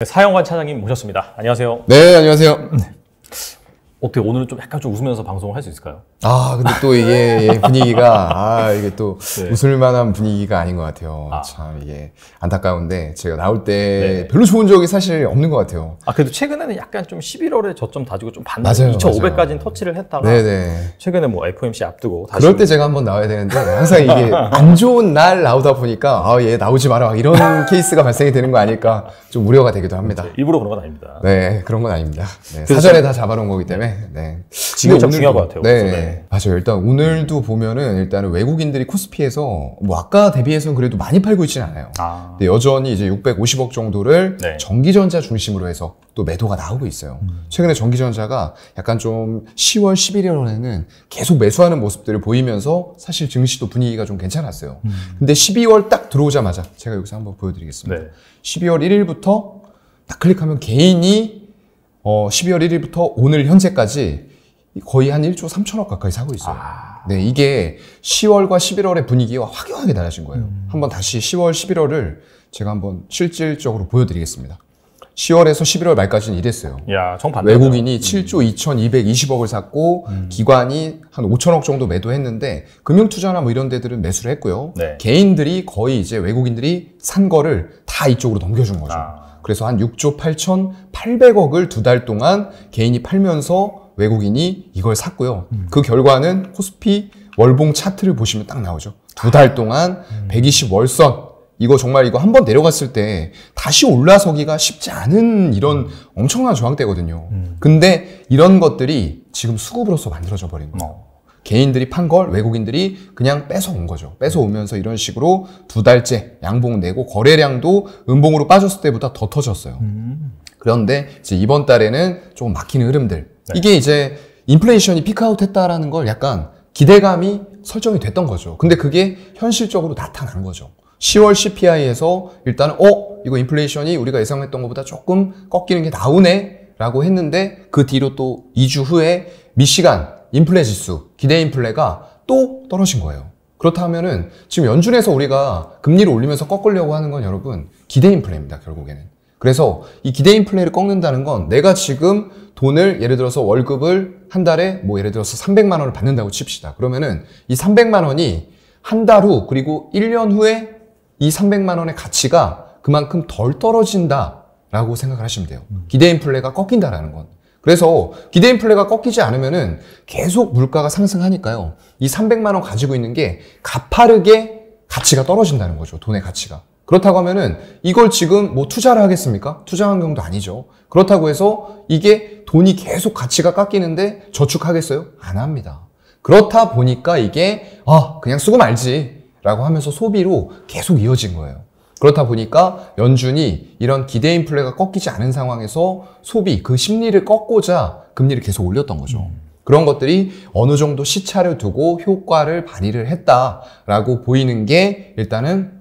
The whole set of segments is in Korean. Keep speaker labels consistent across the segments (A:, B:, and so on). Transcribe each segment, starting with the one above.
A: 사영관 차장님 모셨습니다. 안녕하세요.
B: 네, 안녕하세요.
A: 어떻게 오늘은 좀 약간 좀 웃으면서 방송을 할 수 있을까요?
B: 근데 또 이게 분위기가, 이게 또
A: 네.
B: 웃을 만한 분위기가 아닌 것 같아요.
A: 아.
B: 참, 이게 안타까운데, 제가 나올 때
A: 네.
B: 별로 좋은 적이 사실 없는 것 같아요.
A: 그래도 최근에는 약간 좀 11월에 저점 다지고 좀
B: 맞아요,
A: 2,500까지는 터치를 했다가
B: 네네.
A: 최근에 뭐 FOMC 앞두고 다시
B: 그럴 때 제가 한번 나와야 되는데, 항상 이게 안 좋은 날 나오다 보니까, 얘 나오지 마라. 이런 케이스가 발생이 되는 거 아닐까, 좀 우려가 되기도 합니다.
A: 일부러 그런 건 아닙니다.
B: 네, 그런 건 아닙니다. 네,
A: 그래서
B: 사전에 다 잡아놓은 거기 때문에, 네.
A: 지금 참 중요한 것 같아요.
B: 네,
A: 네.
B: 맞아요. 일단 오늘도 보면은 일단은 외국인들이 코스피에서 뭐 아까 대비해서는 그래도 많이 팔고 있지는 않아요. 근데 여전히 이제 650억 정도를
A: 네.
B: 전기전자 중심으로 해서 또 매도가 나오고 있어요. 최근에 전기전자가 약간 좀 10월, 11월에는 계속 매수하는 모습들을 보이면서 사실 증시도 분위기가 좀 괜찮았어요. 근데 12월 딱 들어오자마자 제가 여기서 한번 보여드리겠습니다.
A: 네.
B: 12월 1일부터 딱 클릭하면 개인이 12월 1일부터 오늘 현재까지 거의 한 1조 3천억 가까이 사고 있어요. 네, 이게 10월과 11월의 분위기와 확연하게 달라진 거예요. 한번 다시 10월, 11월을 제가 한번 실질적으로 보여드리겠습니다. 10월에서 11월 말까지는 이랬어요.
A: 야, 정반대네요.
B: 외국인이 7조 2,220억을 샀고 기관이 한 5천억 정도 매도했는데 금융투자나 뭐 이런 데들은 매수를 했고요.
A: 네.
B: 개인들이 거의 이제 외국인들이 산 거를 다 이쪽으로 넘겨준 거죠. 그래서 한 6조 8,800억을 두 달 동안 개인이 팔면서 외국인이 이걸 샀고요. 그 결과는 코스피 월봉 차트를 보시면 딱 나오죠. 두 달 동안 120 월선. 이거 정말 이거 한번 내려갔을 때 다시 올라서기가 쉽지 않은 이런 엄청난 저항대거든요. 근데 이런 것들이 지금 수급으로서 만들어져 버린 거예요. 개인들이 판 걸 외국인들이 그냥 뺏어온 거죠. 뺏어오면서 이런 식으로 두 달째 양봉 내고 거래량도 음봉으로 빠졌을 때보다 더 터졌어요. 그런데 이제 이번 달에는 조금 막히는 흐름들.
A: 네.
B: 이게 이제 인플레이션이 피크아웃 했다라는 걸 약간 기대감이 설정이 됐던 거죠. 근데 그게 현실적으로 나타난 거죠. 10월 CPI에서 일단은 이거 인플레이션이 우리가 예상했던 것보다 조금 꺾이는 게 나오네 라고 했는데 그 뒤로 또 2주 후에 미시간 인플레 지수, 기대 인플레가 또 떨어진 거예요. 그렇다면은 지금 연준에서 우리가 금리를 올리면서 꺾으려고 하는 건 여러분 기대 인플레입니다, 결국에는. 그래서 이 기대 인플레를 꺾는다는 건 내가 지금 돈을 예를 들어서 월급을 한 달에 뭐 예를 들어서 300만 원을 받는다고 칩시다. 그러면은 이 300만 원이 한 달 후 그리고 1년 후에 이 300만 원의 가치가 그만큼 덜 떨어진다라고 생각을 하시면 돼요. 기대 인플레가 꺾인다라는 건. 그래서 기대 인플레가 꺾이지 않으면은 계속 물가가 상승하니까요. 이 300만 원 가지고 있는 게 가파르게 가치가 떨어진다는 거죠. 돈의 가치가. 그렇다고 하면은 이걸 지금 뭐 투자를 하겠습니까? 투자 환경도 아니죠. 그렇다고 해서 이게 돈이 계속 가치가 깎이는데 저축하겠어요? 안 합니다. 그렇다 보니까 이게 그냥 쓰고 말지 라고 하면서 소비로 계속 이어진 거예요. 그렇다 보니까 연준이 이런 기대 인플레가 꺾이지 않은 상황에서 소비, 그 심리를 꺾고자 금리를 계속 올렸던 거죠. 그런 것들이 어느 정도 시차를 두고 효과를 발휘를 했다라고 보이는 게 일단은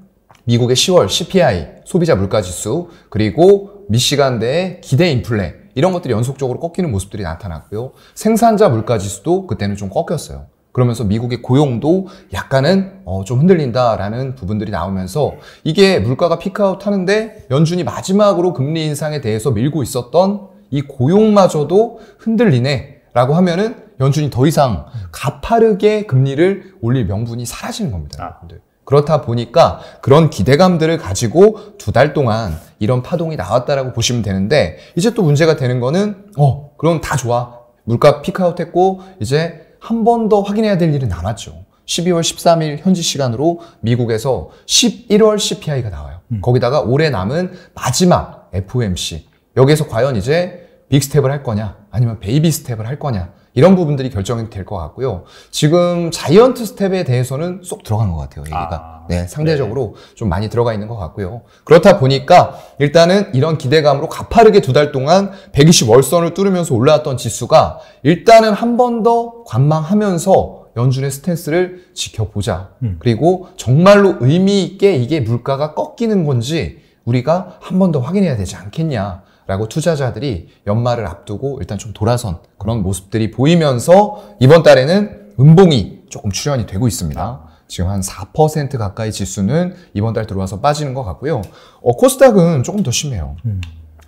B: 미국의 10월 CPI, 소비자 물가지수, 그리고 미시간대의 기대 인플레 이런 것들이 연속적으로 꺾이는 모습들이 나타났고요. 생산자 물가지수도 그때는 좀 꺾였어요. 그러면서 미국의 고용도 약간은 좀 흔들린다라는 부분들이 나오면서 이게 물가가 피크아웃 하는데 연준이 마지막으로 금리 인상에 대해서 밀고 있었던 이 고용마저도 흔들리네 라고 하면은 연준이 더 이상 가파르게 금리를 올릴 명분이 사라지는 겁니다. 여러분들. 그렇다 보니까 그런 기대감들을 가지고 두 달 동안 이런 파동이 나왔다라고 보시면 되는데 이제 또 문제가 되는 거는 그럼 다 좋아. 물가 피크아웃 했고 이제 한 번 더 확인해야 될 일은 남았죠. 12월 13일 현지 시간으로 미국에서 11월 CPI가 나와요. 거기다가 올해 남은 마지막 FOMC. 여기에서 과연 이제 빅 스텝을 할 거냐 아니면 베이비 스텝을 할 거냐 이런 부분들이 결정이 될 것 같고요. 지금 자이언트 스텝에 대해서는 쏙 들어간 것 같아요. 얘기가. 네, 상대적으로 좀 많이 들어가 있는 것 같고요. 그렇다 보니까 일단은 이런 기대감으로 가파르게 두 달 동안 120 월선을 뚫으면서 올라왔던 지수가 일단은 한 번 더 관망하면서 연준의 스탠스를 지켜보자. 그리고 정말로 의미 있게 이게 물가가 꺾이는 건지 우리가 한 번 더 확인해야 되지 않겠냐. 라고 투자자들이 연말을 앞두고 일단 좀 돌아선 그런 모습들이 보이면서 이번 달에는 음봉이 조금 출현이 되고 있습니다. 지금 한 4% 가까이 지수는 이번 달 들어와서 빠지는 것 같고요. 코스닥은 조금 더 심해요.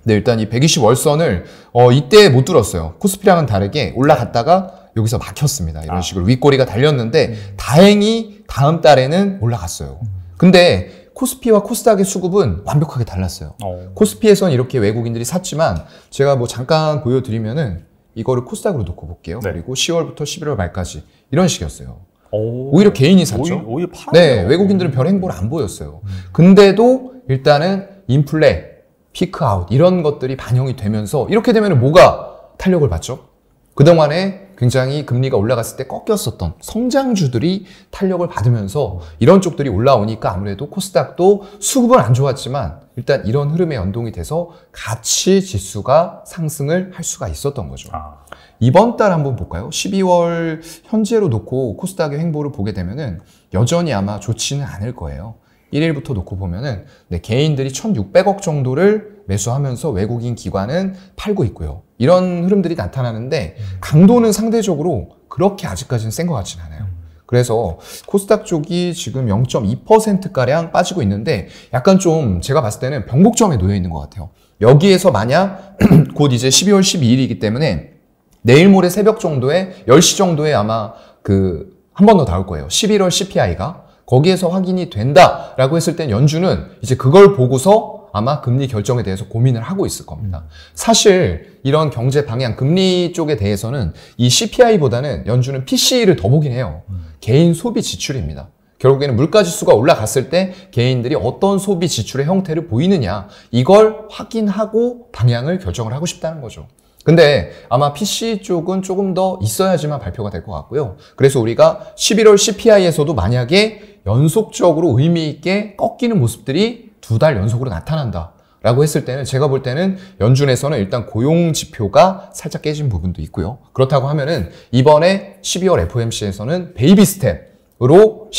B: 네, 일단 이 120월선을 이때 못 뚫었어요. 코스피랑은 다르게 올라갔다가 여기서 막혔습니다. 이런 식으로 윗꼬리가 달렸는데 다행히 다음 달에는 올라갔어요. 근데 코스피와 코스닥의 수급은 완벽하게 달랐어요. 코스피에선 이렇게 외국인들이 샀지만 제가 뭐 잠깐 보여드리면은 이거를 코스닥으로 놓고 볼게요.
A: 네.
B: 그리고 10월부터 11월 말까지 이런 식이었어요. 오히려 개인이 샀죠.
A: 오히려 팔아요.
B: 네, 외국인들은 별 행보를 안 보였어요. 근데도 일단은 인플레, 피크아웃 이런 것들이 반영이 되면서 이렇게 되면 뭐가 탄력을 받죠? 그동안에 굉장히 금리가 올라갔을 때 꺾였었던 성장주들이 탄력을 받으면서 이런 쪽들이 올라오니까 아무래도 코스닥도 수급은 안 좋았지만 일단 이런 흐름에 연동이 돼서 같이 지수가 상승을 할 수가 있었던 거죠. 이번 달 한번 볼까요? 12월 현재로 놓고 코스닥의 행보를 보게 되면은 여전히 아마 좋지는 않을 거예요. 1일부터 놓고 보면은 개인들이 1,600억 정도를 매수하면서 외국인 기관은 팔고 있고요. 이런 흐름들이 나타나는데 강도는 상대적으로 그렇게 아직까지는 센 것 같지는 않아요. 그래서 코스닥 쪽이 지금 0.2%가량 빠지고 있는데 약간 좀 제가 봤을 때는 변곡점에 놓여 있는 것 같아요. 여기에서 만약 곧 이제 12월 12일이기 때문에 내일 모레 새벽 정도에 10시 정도에 아마 한 번 더 나올 거예요. 11월 CPI가 거기에서 확인이 된다라고 했을 땐 연준은 이제 그걸 보고서 아마 금리 결정에 대해서 고민을 하고 있을 겁니다. 사실 이런 경제 방향, 금리 쪽에 대해서는 이 CPI보다는 연준은 PCE를 더 보긴 해요. 개인 소비 지출입니다. 결국에는 물가지수가 올라갔을 때 개인들이 어떤 소비 지출의 형태를 보이느냐 이걸 확인하고 방향을 결정을 하고 싶다는 거죠. 근데 아마 PC 쪽은 조금 더 있어야지만 발표가 될 것 같고요. 그래서 우리가 11월 CPI에서도 만약에 연속적으로 의미 있게 꺾이는 모습들이 2달 연속으로 나타난다 라고 했을 때는 제가 볼 때는 연준에서는 일단 고용 지표가 살짝 깨진 부분도 있고요. 그렇다고 하면은 이번에 12월 FOMC에서는 베이비 스텝으로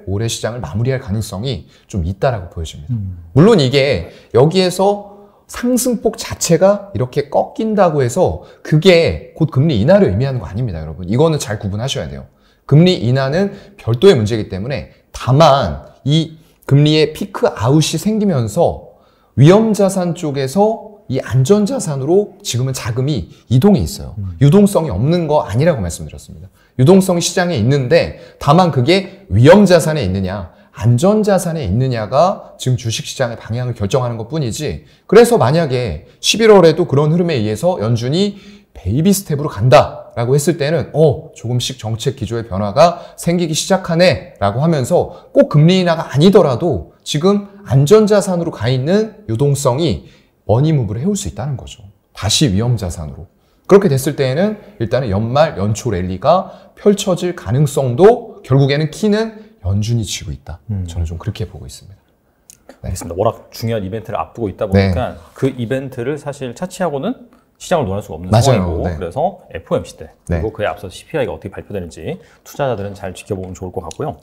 B: 올해 시장을 마무리할 가능성이 좀 있다라고 보여집니다. 물론 이게 여기에서 상승폭 자체가 이렇게 꺾인다고 해서 그게 곧 금리 인하를 의미하는 거 아닙니다, 여러분. 이거는 잘 구분하셔야 돼요. 금리 인하는 별도의 문제이기 때문에 다만 이 금리의 피크 아웃이 생기면서 위험자산 쪽에서 이 안전자산으로 지금은 자금이 이동이 있어요. 유동성이 없는 거 아니라고 말씀드렸습니다. 유동성이 시장에 있는데 다만 그게 위험자산에 있느냐 안전자산에 있느냐가 지금 주식시장의 방향을 결정하는 것 뿐이지 그래서 만약에 11월에도 그런 흐름에 의해서 연준이 베이비 스텝으로 간다라고 했을 때는 조금씩 정책 기조의 변화가 생기기 시작하네 라고 하면서 꼭 금리 인하가 아니더라도 지금 안전자산으로 가 있는 유동성이 머니무브를 해올 수 있다는 거죠. 다시 위험자산으로. 그렇게 됐을 때에는 일단은 연말 연초 랠리가 펼쳐질 가능성도 결국에는 키는 연준이 쥐고 있다. 저는 좀 그렇게 보고 있습니다. 네.
A: 알겠습니다. 워낙 중요한 이벤트를 앞두고 있다 보니까 그 이벤트를 사실 차치하고는 시장을 논할 수가 없는 상황이고 그래서 FOMC 때 그리고 그에 앞서 CPI가 어떻게 발표되는지 투자자들은 잘 지켜보면 좋을 것 같고요.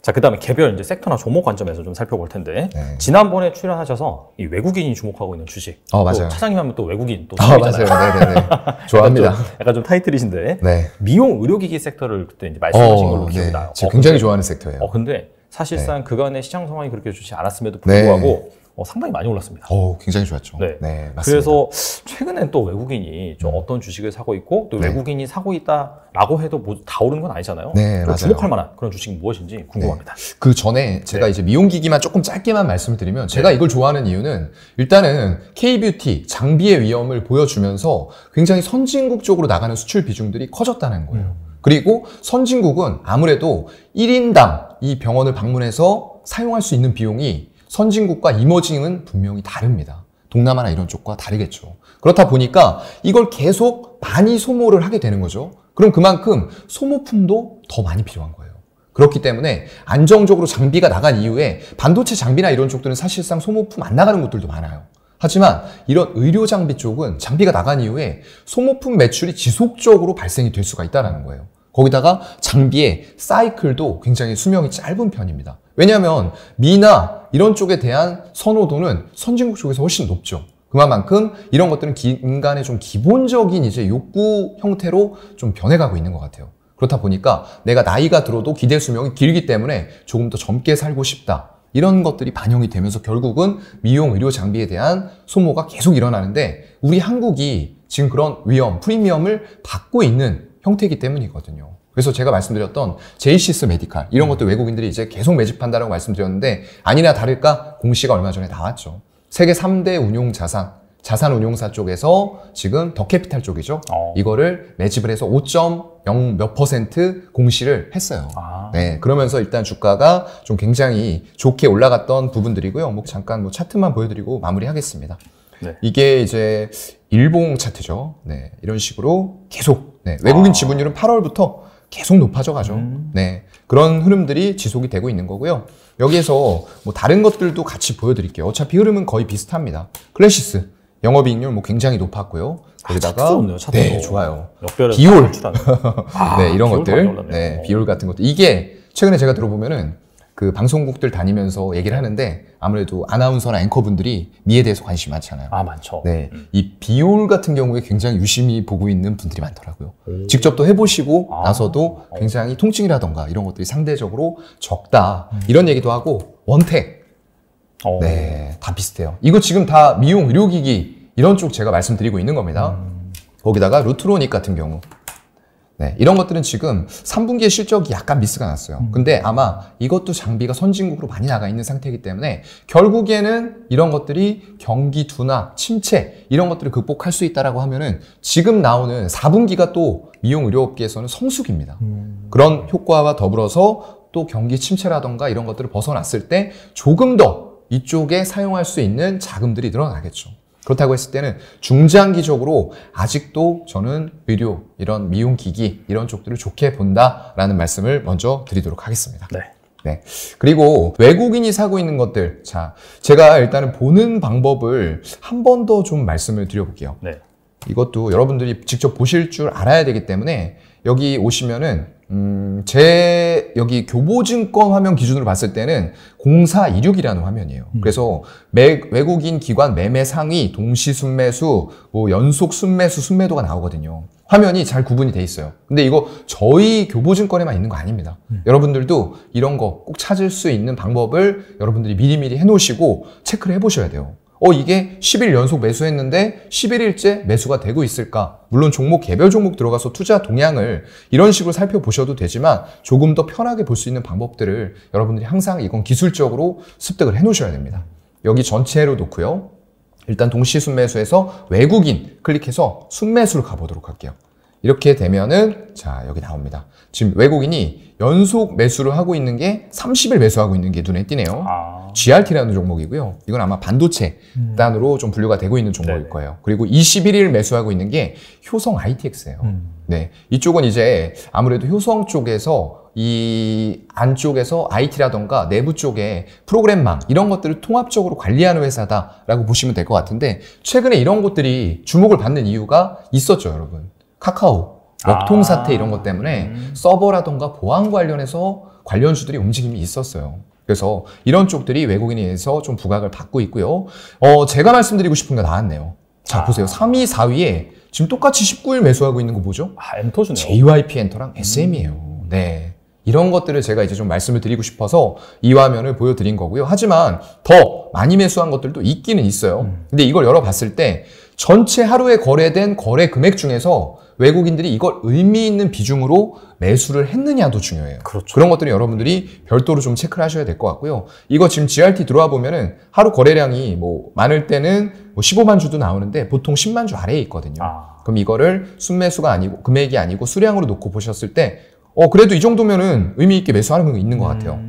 A: 자, 그 다음에 개별 이제 섹터나 종목 관점에서 좀 살펴볼 텐데 지난번에 출연하셔서 이 외국인이 주목하고 있는 주식
B: 맞아요.
A: 차장님 하면 또 외국인 또 맞아요.
B: 네네네. 좋아합니다.
A: 약간 좀 타이틀이신데 미용 의료기기 섹터를 그때 이제 말씀하신 걸로 기억이 나요.
B: 제가 굉장히 좋아하는 섹터예요.
A: 근데 사실상 그간의 시장 상황이 그렇게 좋지 않았음에도 불구하고 상당히 많이 올랐습니다.
B: 굉장히 좋았죠.
A: 맞습니다. 그래서 최근엔 또 외국인이 좀 어떤 주식을 사고 있고 또 외국인이 사고 있다라고 해도 뭐 다 오르는 건 아니잖아요. 주목할 만한 그런 주식이 무엇인지 궁금합니다.
B: 그 전에 제가 이제 미용기기만 조금 짧게만 말씀을 드리면 제가 이걸 좋아하는 이유는 일단은 K-뷰티 장비의 위험을 보여주면서 굉장히 선진국 쪽으로 나가는 수출 비중들이 커졌다는 거예요. 그리고 선진국은 아무래도 1인당 이 병원을 방문해서 사용할 수 있는 비용이 선진국과 이머징은 분명히 다릅니다. 동남아나 이런 쪽과 다르겠죠. 그렇다 보니까 이걸 계속 많이 소모를 하게 되는 거죠. 그럼 그만큼 소모품도 더 많이 필요한 거예요. 그렇기 때문에 안정적으로 장비가 나간 이후에 반도체 장비나 이런 쪽들은 사실상 소모품 안 나가는 곳들도 많아요. 하지만 이런 의료 장비 쪽은 장비가 나간 이후에 소모품 매출이 지속적으로 발생이 될 수가 있다는 거예요. 거기다가 장비의 사이클도 굉장히 수명이 짧은 편입니다. 왜냐하면 미나 이런 쪽에 대한 선호도는 선진국 쪽에서 훨씬 높죠. 그만큼 이런 것들은 인간의 좀 기본적인 이제 욕구 형태로 좀 변해가고 있는 것 같아요. 그렇다 보니까 내가 나이가 들어도 기대 수명이 길기 때문에 조금 더 젊게 살고 싶다. 이런 것들이 반영이 되면서 결국은 미용 의료 장비에 대한 소모가 계속 일어나는데 우리 한국이 지금 그런 위험, 프리미엄을 받고 있는 형태이기 때문이거든요. 그래서 제가 말씀드렸던 제이시스 메디칼 이런 것도 외국인들이 이제 계속 매집한다라고 말씀드렸는데 아니나 다를까 공시가 얼마 전에 나왔죠. 세계 3대 운용 자산 운용사 쪽에서 지금 더 캐피탈 쪽이죠. 이거를 매집을 해서 5.0 몇 % 공시를 했어요. 네, 그러면서 일단 주가가 좀 굉장히 좋게 올라갔던 부분들이고요. 잠깐 차트만 보여드리고 마무리하겠습니다. 네. 이게 이제 일봉 차트죠. 네, 이런 식으로 계속 외국인 지분율은 8월부터 계속 높아져 가죠. 네, 그런 흐름들이 지속이 되고 있는 거고요. 여기에서 뭐 다른 것들도 같이 보여드릴게요. 어차피 흐름은 거의 비슷합니다. 클래시스 영업이익률 굉장히 높았고요. 거기다가 네, 좋아요. 비올 네, 이런 것들, 네, 비올 같은 것들. 이게 최근에 제가 들어보면은 그 방송국들 다니면서 얘기를 하는데 아무래도 아나운서나 앵커분들이 미에 대해서 관심이 많잖아요.
A: 많죠.
B: 네, 이 비올 같은 경우에 굉장히 유심히 보고 있는 분들이 많더라고요. 직접 또 해보시고 나서도 굉장히 통증이라던가 이런 것들이 상대적으로 적다. 이런 얘기도 하고 원택. 네, 다 비슷해요. 이거 지금 다 미용 의료기기 이런 쪽 제가 말씀드리고 있는 겁니다. 거기다가 루트로닉 같은 경우. 네, 이런 것들은 지금 3분기에 실적이 약간 미스가 났어요. 근데 아마 이것도 장비가 선진국으로 많이 나가 있는 상태이기 때문에 결국에는 이런 것들이 경기 둔화, 침체 이런 것들을 극복할 수 있다라고 하면은 지금 나오는 4분기가 또 미용 의료업계에서는 성수기입니다. 그런 효과와 더불어서 또 경기 침체라던가 이런 것들을 벗어났을 때 조금 더 이쪽에 사용할 수 있는 자금들이 늘어나겠죠. 그렇다고 했을 때는 중장기적으로 아직도 저는 의료, 이런 미용기기 이런 쪽들을 좋게 본다라는 말씀을 먼저 드리도록 하겠습니다. 네. 그리고 외국인이 사고 있는 것들, 자, 제가 일단은 보는 방법을 한 번 더 좀 말씀을 드려볼게요. 이것도 여러분들이 직접 보실 줄 알아야 되기 때문에 여기 오시면은 제 여기 교보증권 화면 기준으로 봤을 때는 0426이라는 화면이에요. 그래서 외국인 기관 매매 상위, 동시 순매수, 뭐 연속 순매수, 순매도가 나오거든요. 화면이 잘 구분이 돼 있어요. 근데 이거 저희 교보증권에만 있는 거 아닙니다. 여러분들도 이런 거 꼭 찾을 수 있는 방법을 여러분들이 미리미리 해놓으시고 체크를 해보셔야 돼요. 이게 10일 연속 매수했는데 11일째 매수가 되고 있을까? 물론 종목, 개별 종목 들어가서 투자 동향을 이런 식으로 살펴보셔도 되지만 조금 더 편하게 볼 수 있는 방법들을 여러분들이 항상 이건 기술적으로 습득을 해 놓으셔야 됩니다. 여기 전체로 놓고요. 일단 동시 순매수에서 외국인 클릭해서 순매수를 가보도록 할게요. 이렇게 되면은 자, 여기 나옵니다. 지금 외국인이 연속 매수를 하고 있는 게 30일 매수하고 있는 게 눈에 띄네요. GRT라는 종목이고요. 이건 아마 반도체 단으로 좀 분류가 되고 있는 종목일 거예요. 그리고 21일 매수하고 있는 게 효성 ITX예요. 네, 이쪽은 이제 아무래도 효성 쪽에서 이 안쪽에서 IT라던가 내부 쪽에 프로그램망 이런 것들을 통합적으로 관리하는 회사다라고 보시면 될 것 같은데 최근에 이런 것들이 주목을 받는 이유가 있었죠, 여러분. 카카오, 먹통 사태 이런 것 때문에 서버라던가 보안 관련해서 관련주들이 움직임이 있었어요. 그래서 이런 쪽들이 외국인에 의해서 좀 부각을 받고 있고요. 제가 말씀드리고 싶은 게 나왔네요. 자, 보세요. 3위, 4위에 지금 똑같이 19일 매수하고 있는 거 뭐죠?
A: 엔터주네요.
B: JYP 엔터랑 SM이에요. 네. 이런 것들을 제가 이제 좀 말씀을 드리고 싶어서 이 화면을 보여드린 거고요. 하지만 더 많이 매수한 것들도 있기는 있어요. 근데 이걸 열어봤을 때 전체 하루에 거래된 거래 금액 중에서 외국인들이 이걸 의미 있는 비중으로 매수를 했느냐도 중요해요.
A: 그렇죠.
B: 그런 것들은 여러분들이 별도로 좀 체크를 하셔야 될 것 같고요. 이거 지금 GRT 들어와 보면은 하루 거래량이 뭐 많을 때는 뭐 15만 주도 나오는데 보통 10만 주 아래에 있거든요. 그럼 이거를 순매수가 아니고 금액이 아니고 수량으로 놓고 보셨을 때 그래도 이 정도면은 의미 있게 매수하는 게 있는 것 같아요.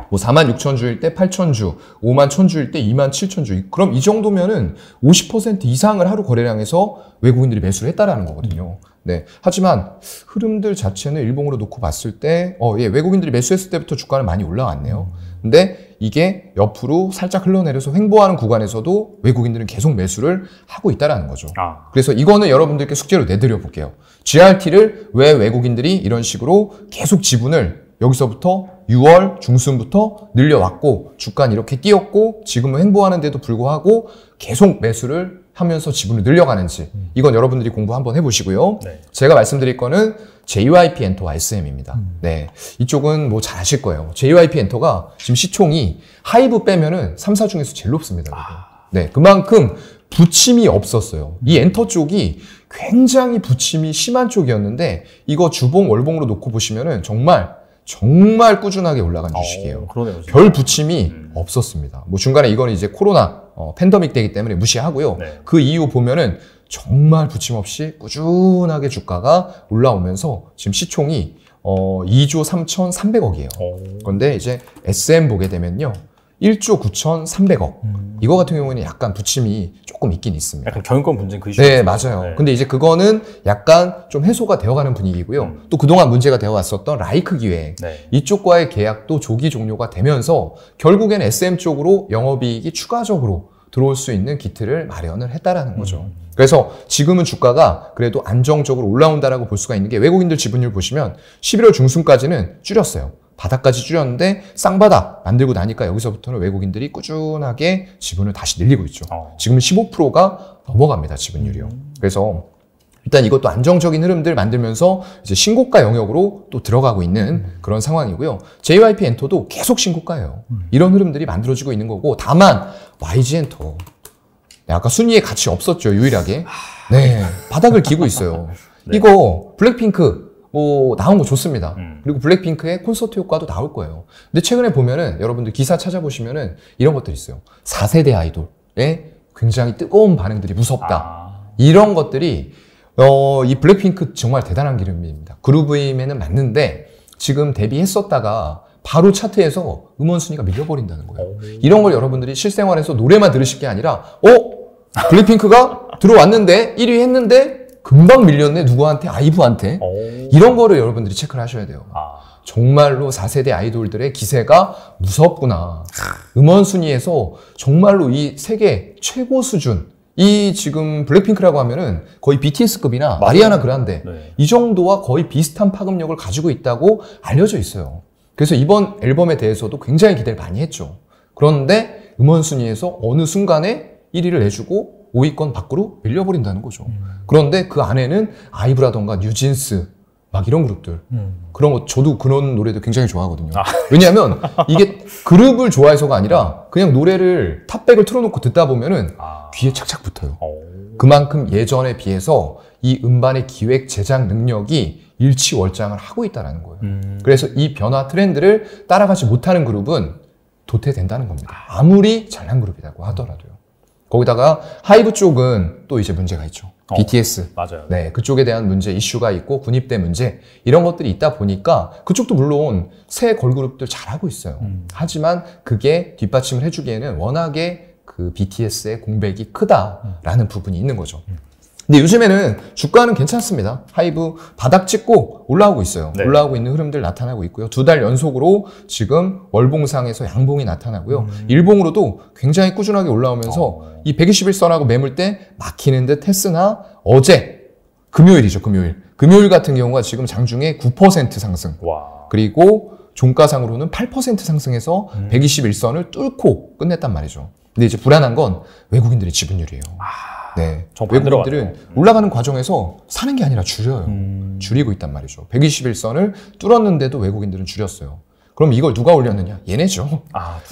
B: 뭐 46,000주일 때 8,000주, 51,000주일 때 27,000주. 그럼 이 정도면은 50% 이상을 하루 거래량에서 외국인들이 매수를 했다라는 거거든요. 네. 하지만 흐름들 자체는 일봉으로 놓고 봤을 때, 외국인들이 매수했을 때부터 주가는 많이 올라왔네요. 근데 이게 옆으로 살짝 흘러내려서 횡보하는 구간에서도 외국인들은 계속 매수를 하고 있다라는 거죠. 그래서 이거는 여러분들께 숙제로 내드려 볼게요. GRT를 왜 외국인들이 이런 식으로 계속 지분을 여기서부터 6월 중순부터 늘려왔고 주가는 이렇게 뛰었고 지금은 횡보하는데도 불구하고 계속 매수를 하면서 지분을 늘려가는지 이건 여러분들이 공부 한번 해보시고요. 네. 제가 말씀드릴 거는 JYP 엔터와 SM입니다. 네, 이쪽은 뭐 잘 아실 거예요. JYP 엔터가 지금 시총이 하이브 빼면은 3사 중에서 제일 높습니다. 네, 그만큼 부침이 없었어요. 이 엔터 쪽이 굉장히 부침이 심한 쪽이었는데 이거 주봉 월봉으로 놓고 보시면은 정말 꾸준하게 올라간 주식이에요.
A: 그러네요,
B: 별 부침이 없었습니다. 뭐 중간에 이거는 이제 코로나 팬데믹 때이기 때문에 무시하고요. 네. 그 이후 보면은 정말 부침 없이 꾸준하게 주가가 올라오면서 지금 시총이 2조 3,300억이에요. 그런데 이제 SM 보게 되면요. 1조 9,300억. 이거 같은 경우에는 약간 부침이 조금 있긴 있습니다.
A: 약간 경영권 분쟁 그 이슈.
B: 네, 맞아요. 네. 근데 이제 그거는 약간 좀 해소가 되어가는 분위기고요. 또 그동안 문제가 되어 왔었던 라이크 기획. 네. 이쪽과의 계약도 조기 종료가 되면서 결국엔 SM 쪽으로 영업이익이 추가적으로 들어올 수 있는 기틀을 마련을 했다라는 거죠. 그래서 지금은 주가가 그래도 안정적으로 올라온다라고 볼 수가 있는 게 외국인들 지분율 보시면 11월 중순까지는 줄였어요. 바닥까지 줄였는데 쌍바닥 만들고 나니까 여기서부터는 외국인들이 꾸준하게 지분을 다시 늘리고 있죠. 지금은 15%가 넘어갑니다. 지분율이요. 그래서 일단 이것도 안정적인 흐름들 만들면서 이제 신고가 영역으로 또 들어가고 있는 그런 상황이고요. JYP 엔터도 계속 신고가예요. 이런 흐름들이 만들어지고 있는 거고 다만 YG 엔터 아까 순위에 같이 없었죠. 유일하게. 네, 바닥을 기고 있어요. 네. 이거 블랙핑크 뭐 나온 거 좋습니다. 그리고 블랙핑크의 콘서트 효과도 나올 거예요. 근데 최근에 보면은 여러분들 기사 찾아보시면은 이런 것들이 있어요. 4세대 아이돌의 굉장히 뜨거운 반응들이 무섭다. 이런 것들이 이 블랙핑크 정말 대단한 기름입니다. 그루브임에는 맞는데 지금 데뷔했었다가 바로 차트에서 음원 순위가 밀려버린다는 거예요. 이런 걸 여러분들이 실생활에서 노래만 들으실 게 아니라 블랙핑크가 들어왔는데 1위 했는데 금방 밀렸네. 누구한테? 아이브한테. 이런 거를 여러분들이 체크를 하셔야 돼요. 정말로 4세대 아이돌들의 기세가 무섭구나. 음원 순위에서 정말로 이 세계 최고 수준. 이 지금 블랙핑크라고 하면은 거의 BTS급이나 아리아나 그란데 네. 이 정도와 거의 비슷한 파급력을 가지고 있다고 알려져 있어요. 그래서 이번 앨범에 대해서도 굉장히 기대를 많이 했죠. 그런데 음원 순위에서 어느 순간에 1위를 내주고 5위권 밖으로 밀려버린다는 거죠. 그런데 그 안에는 아이브라던가 뉴진스 막 이런 그룹들 그런 거 저도 그런 노래도 굉장히 좋아하거든요. 왜냐하면 이게 그룹을 좋아해서가 아니라 그냥 노래를 탑백을 틀어놓고 듣다 보면은 귀에 착착 붙어요. 그만큼 예전에 비해서 이 음반의 기획 제작 능력이 일치월장을 하고 있다는 거예요. 그래서 이 변화 트렌드를 따라가지 못하는 그룹은 도태된다는 겁니다. 아무리 잘난 그룹이라고 하더라도요. 거기다가 하이브 쪽은 또 이제 문제가 있죠. BTS.
A: 맞아요.
B: 네, 그쪽에 대한 문제, 이슈가 있고 군입대 문제 이런 것들이 있다 보니까 그쪽도 물론 새 걸그룹들 잘하고 있어요. 하지만 그게 뒷받침을 해주기에는 워낙에 그 BTS의 공백이 크다라는 부분이 있는 거죠. 근데 요즘에는 주가는 괜찮습니다. 하이브 바닥 찍고 올라오고 있어요. 네. 올라오고 있는 흐름들 나타나고 있고요. 2달 연속으로 지금 월봉상에서 양봉이 나타나고요. 일봉으로도 굉장히 꾸준하게 올라오면서 이 121선하고 매물대 막히는 듯 했으나 어제 금요일이죠. 금요일 같은 경우가 지금 장중에 9% 상승.
A: 와.
B: 그리고 종가상으로는 8% 상승해서 121선을 뚫고 끝냈단 말이죠. 근데 이제 불안한 건 외국인들의 지분율이에요. 네, 외국인들은 올라가는 과정에서 사는 게 아니라 줄여요. 줄이고 있단 말이죠. 121선을 뚫었는데도 외국인들은 줄였어요. 그럼 이걸 누가 올렸느냐? 얘네죠.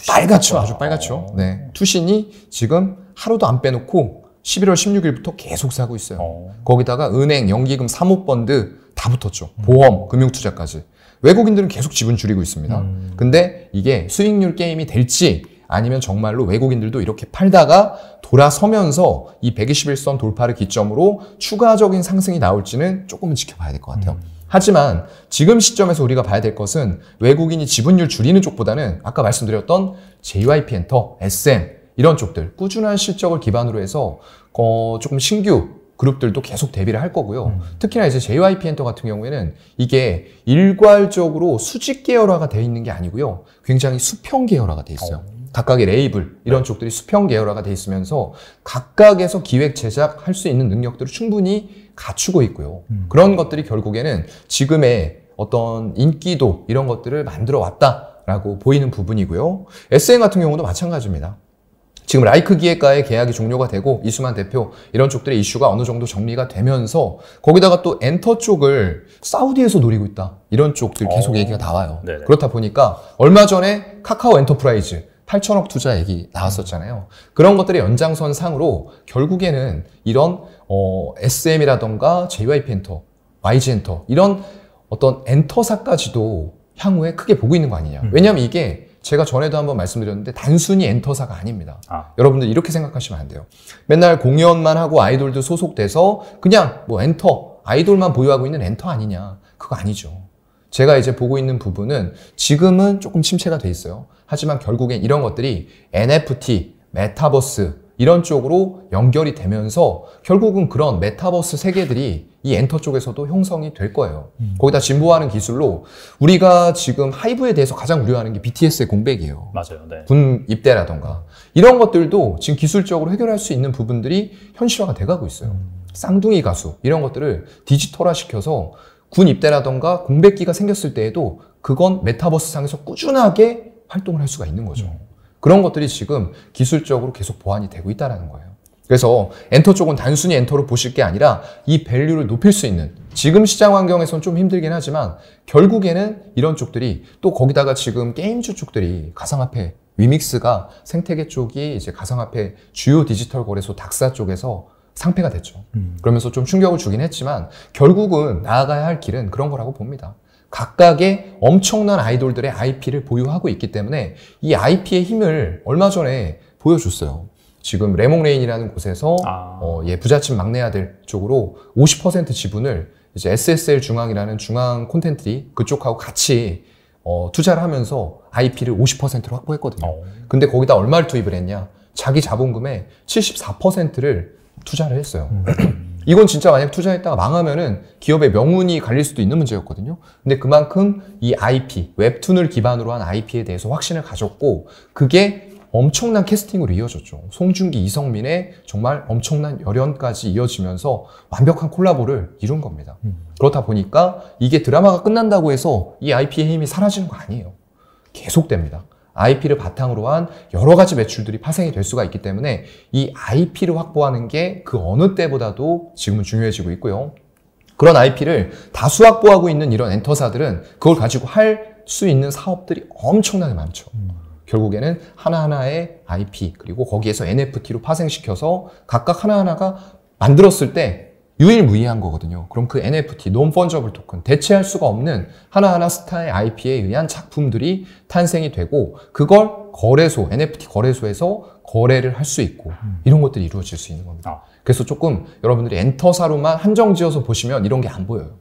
B: 빨갛죠. 아주 빨갛죠. 네, 투신이 지금 하루도 안 빼놓고 11월 16일부터 계속 사고 있어요. 거기다가 은행, 연기금, 사모펀드 다 붙었죠. 보험, 금융투자까지. 외국인들은 계속 지분 줄이고 있습니다. 근데 이게 수익률 게임이 될지 아니면 정말로 외국인들도 이렇게 팔다가 돌아서면서 이 121선 돌파를 기점으로 추가적인 상승이 나올지는 조금은 지켜봐야 될 것 같아요. 하지만 지금 시점에서 우리가 봐야 될 것은 외국인이 지분율 줄이는 쪽보다는 아까 말씀드렸던 JYP 엔터, SM 이런 쪽들 꾸준한 실적을 기반으로 해서 조금 신규 그룹들도 계속 대비를 할 거고요. 특히나 이제 JYP 엔터 같은 경우에는 이게 일괄적으로 수직 계열화가 되어 있는 게 아니고요. 굉장히 수평 계열화가 되어 있어요. 각각의 레이블 이런 쪽들이 수평 계열화가 돼 있으면서 각각에서 기획 제작할 수 있는 능력들을 충분히 갖추고 있고요. 그런 것들이 결국에는 지금의 어떤 인기도 이런 것들을 만들어 왔다라고 보이는 부분이고요. SM 같은 경우도 마찬가지입니다. 지금 라이크 기획과의 계약이 종료가 되고 이수만 대표 이런 쪽들의 이슈가 어느 정도 정리가 되면서 거기다가 또 엔터 쪽을 사우디에서 노리고 있다. 이런 쪽들 계속 얘기가 나와요.
A: 네네.
B: 그렇다 보니까 얼마 전에 카카오 엔터프라이즈 8천억 투자 얘기 나왔었잖아요. 그런 것들의 연장선상으로 결국에는 이런 SM이라던가 JYP 엔터, YG 엔터 이런 어떤 엔터사까지도 향후에 크게 보고 있는 거 아니냐. 왜냐하면 이게 제가 전에도 한번 말씀드렸는데 단순히 엔터사가 아닙니다. 여러분들 이렇게 생각하시면 안 돼요. 맨날 공연만 하고 아이돌들 소속돼서 그냥 뭐 엔터, 아이돌만 보유하고 있는 엔터 아니냐. 그거 아니죠. 제가 이제 보고 있는 부분은 지금은 조금 침체가 돼 있어요. 하지만 결국엔 이런 것들이 NFT, 메타버스 이런 쪽으로 연결이 되면서 결국은 그런 메타버스 세계들이 이 엔터 쪽에서도 형성이 될 거예요. 거기다 진보하는 기술로 우리가 지금 하이브에 대해서 가장 우려하는 게 BTS의 공백이에요.
A: 맞아요. 네.
B: 군 입대라던가 이런 것들도 지금 기술적으로 해결할 수 있는 부분들이 현실화가 돼가고 있어요. 쌍둥이 가수 이런 것들을 디지털화 시켜서 군 입대라던가 공백기가 생겼을 때에도 그건 메타버스 상에서 꾸준하게 활동을 할 수가 있는 거죠. 그런 것들이 지금 기술적으로 계속 보완이 되고 있다는 거예요. 그래서 엔터 쪽은 단순히 엔터로 보실 게 아니라 이 밸류를 높일 수 있는 지금 시장 환경에서는 좀 힘들긴 하지만 결국에는 이런 쪽들이 또 거기다가 지금 게임주 쪽들이 가상화폐 위믹스가 생태계 쪽이 이제 가상화폐 주요 디지털 거래소 닥사 쪽에서 상폐가 됐죠. 그러면서 좀 충격을 주긴 했지만 결국은 나아가야 할 길은 그런 거라고 봅니다. 각각의 엄청난 아이돌들의 IP를 보유하고 있기 때문에 이 IP의 힘을 얼마 전에 보여줬어요. 지금 레몽레인이라는 곳에서 부잣집 막내 아들 쪽으로 50% 지분을 이제 SSL 중앙이라는 중앙 콘텐츠리 그쪽하고 같이 투자를 하면서 IP를 50%로 확보했거든요. 근데 거기다 얼마를 투입을 했냐? 자기 자본금의 74%를 투자를 했어요. 이건 진짜 만약 투자했다가 망하면은 기업의 명운이 갈릴 수도 있는 문제였거든요. 근데 그만큼 이 IP, 웹툰을 기반으로 한 IP에 대해서 확신을 가졌고 그게 엄청난 캐스팅으로 이어졌죠. 송중기, 이성민의 정말 엄청난 열연까지 이어지면서 완벽한 콜라보를 이룬 겁니다. 그렇다 보니까 이게 드라마가 끝난다고 해서 이 IP의 힘이 사라지는 거 아니에요. 계속됩니다. IP를 바탕으로 한 여러 가지 매출들이 파생이 될 수가 있기 때문에 이 IP를 확보하는 게 그 어느 때보다도 지금은 중요해지고 있고요. 그런 IP를 다수 확보하고 있는 이런 엔터사들은 그걸 가지고 할 수 있는 사업들이 엄청나게 많죠. 결국에는 하나하나의 IP 그리고 거기에서 NFT로 파생시켜서 각각 하나하나가 만들었을 때 유일무이한 거거든요. 그럼 그 NFT, Non-Fungible Token, 대체할 수가 없는 하나하나 스타의 IP에 의한 작품들이 탄생이 되고 그걸 거래소, NFT 거래소에서 거래를 할 수 있고 이런 것들이 이루어질 수 있는 겁니다. 그래서 조금 여러분들이 엔터사로만 한정지어서 보시면 이런 게 안 보여요.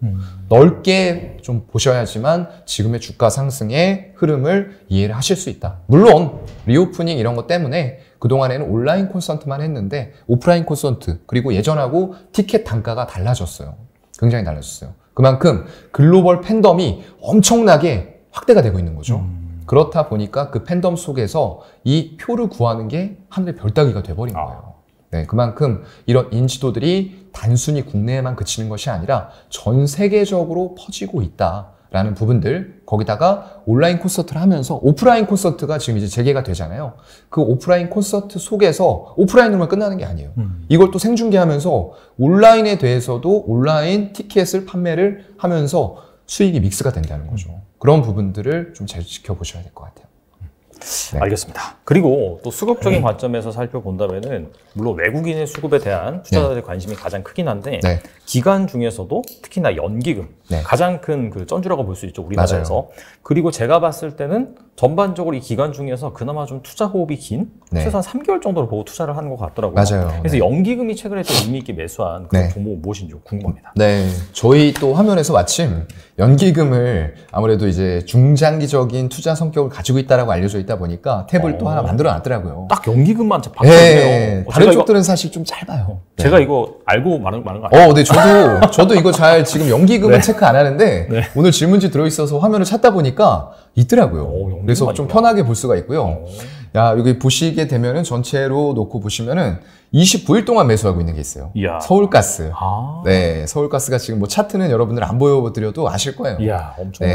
B: 넓게 좀 보셔야지만 지금의 주가 상승의 흐름을 이해를 하실 수 있다. 물론 리오프닝 이런 것 때문에 그동안에는 온라인 콘서트만 했는데 오프라인 콘서트 그리고 예전하고 티켓 단가가 달라졌어요. 굉장히 달라졌어요. 그만큼 글로벌 팬덤이 엄청나게 확대가 되고 있는 거죠. 그렇다 보니까 그 팬덤 속에서 이 표를 구하는 게 하늘의 별따기가 돼버린 거예요. 네, 그만큼 이런 인지도들이 단순히 국내에만 그치는 것이 아니라 전 세계적으로 퍼지고 있다라는 부분들, 거기다가 온라인 콘서트를 하면서 오프라인 콘서트가 지금 이제 재개가 되잖아요. 그 오프라인 콘서트 속에서 오프라인으로만 끝나는 게 아니에요. 이걸 또 생중계하면서 온라인에 대해서도 온라인 티켓을 판매를 하면서 수익이 믹스가 된다는 거죠. 그런 부분들을 좀 잘 지켜보셔야 될 것 같아요.
A: 네. 알겠습니다. 그리고 또 수급적인 관점에서 살펴본다면은 물론 외국인의 수급에 대한 투자자들의 관심이 가장 크긴 한데 기관 중에서도 특히나 연기금 가장 큰 그 쩐주라고 볼 수 있죠, 우리나라에서. 맞아요. 그리고 제가 봤을 때는 전반적으로 이 기관 중에서 그나마 좀 투자 호흡이 긴 최소한 3개월 정도를 보고 투자를 하는 것 같더라고요.
B: 맞아요.
A: 그래서 연기금이 최근에 좀 의미 있게 매수한 그 종목 무엇인지 궁금합니다.
B: 네, 저희 또 화면에서 마침 연기금을 아무래도 이제 중장기적인 투자 성격을 가지고 있다라고 알려져 있다 보니까 탭을 또 하나 만들어 놨더라고요.
A: 딱 연기금만 박혔네요.
B: 다른 쪽들은 사실 좀 짧아요.
A: 제가 이거 알고 말한 거 아니에요?
B: 네, 저도 이거 잘 지금 연기금은 체크 안 하는데 오늘 질문지 들어있어서 화면을 찾다 보니까 있더라고요. 그래서 좀 편하게 볼 수가 있고요. 여기 보시게 되면은 전체로 놓고 보시면은 29일 동안 매수하고 있는 게 있어요. 서울가스. 네, 서울가스가 지금 뭐 차트는 여러분들 안 보여드려도 아실 거예요.
A: 엄청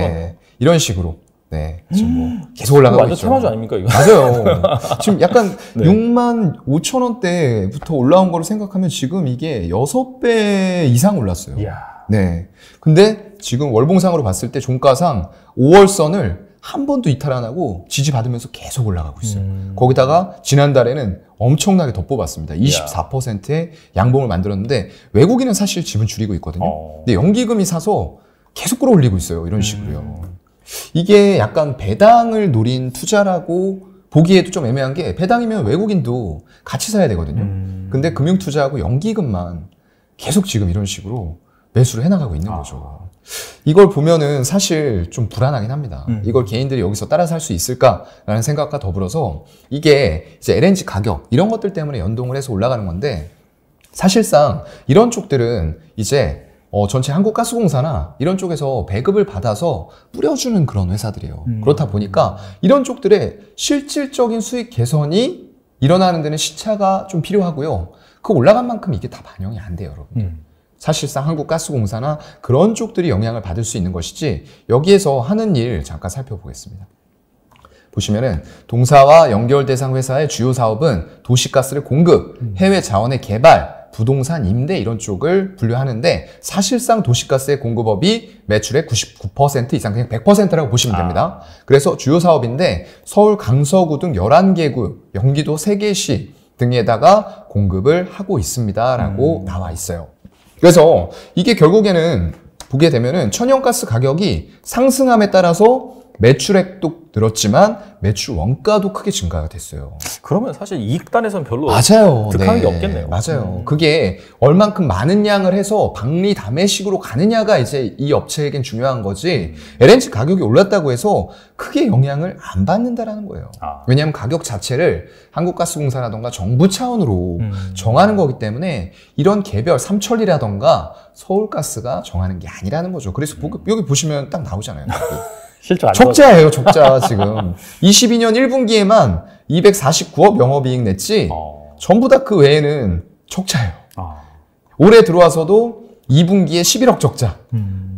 B: 이런 식으로 네, 지금 뭐 계속 올라가고
A: 완전
B: 있죠.
A: 테마주 아닙니까 이거?
B: 맞아요. 지금 약간
A: 네.
B: 65,000원대부터 올라온 거를 생각하면 지금 이게 6배 이상 올랐어요.
A: 이야.
B: 네. 근데 지금 월봉상으로 봤을 때 종가상 5월선을 한 번도 이탈 안 하고 지지받으면서 계속 올라가고 있어요. 거기다가 지난달에는 엄청나게 더 뽑았습니다. 24%의 양봉을 만들었는데 외국인은 사실 지분 줄이고 있거든요. 근데 연기금이 사서 계속 끌어올리고 있어요. 이런 식으로요. 이게 약간 배당을 노린 투자라고 보기에도 좀 애매한 게 배당이면 외국인도 같이 사야 되거든요. 근데 금융투자하고 연기금만 계속 지금 이런 식으로 매수를 해나가고 있는 거죠. 이걸 보면은 사실 좀 불안하긴 합니다. 이걸 개인들이 여기서 따라 살 수 있을까라는 생각과 더불어서 이게 이제 LNG 가격 이런 것들 때문에 연동을 해서 올라가는 건데 사실상 이런 쪽들은 이제 전체 한국가스공사나 이런 쪽에서 배급을 받아서 뿌려주는 그런 회사들이에요. 그렇다 보니까 이런 쪽들의 실질적인 수익 개선이 일어나는 데는 시차가 좀 필요하고요. 그 올라간 만큼 이게 다 반영이 안 돼요, 여러분. 사실상 한국가스공사나 그런 쪽들이 영향을 받을 수 있는 것이지 여기에서 하는 일 잠깐 살펴보겠습니다. 보시면은 동사와 연결 대상 회사의 주요 사업은 도시가스를 공급, 해외 자원의 개발, 부동산 임대 이런 쪽을 분류하는데 사실상 도시가스의 공급업이 매출의 99% 이상 그냥 100%라고 보시면 됩니다. 그래서 주요 사업인데 서울 강서구 등 11개구, 경기도 3개시 등에다가 공급을 하고 있습니다라고 나와 있어요. 그래서 이게 결국에는 보게 되면은 천연가스 가격이 상승함에 따라서 매출액도 늘었지만 매출 원가도 크게 증가가 됐어요.
A: 그러면 사실 이익단에서는 별로
B: 맞아요.
A: 득하는
B: 네.
A: 게 없겠네요.
B: 맞아요. 그게 얼만큼 많은 양을 해서 박리 다매식으로 가느냐가 이제 이 업체에겐 중요한 거지 LNG 가격이 올랐다고 해서 크게 영향을 안 받는다라는 거예요. 왜냐하면 가격 자체를 한국가스공사라던가 정부 차원으로 정하는 거기 때문에 이런 개별 삼천리라던가 서울가스가 정하는 게 아니라는 거죠. 그래서 여기 보시면 딱 나오잖아요.
A: 실제 안
B: 적자예요, 적자 지금. 22년 1분기에만 249억 영업이익 냈지 전부 다 그 외에는 적자예요. 올해 들어와서도 2분기에 11억 적자,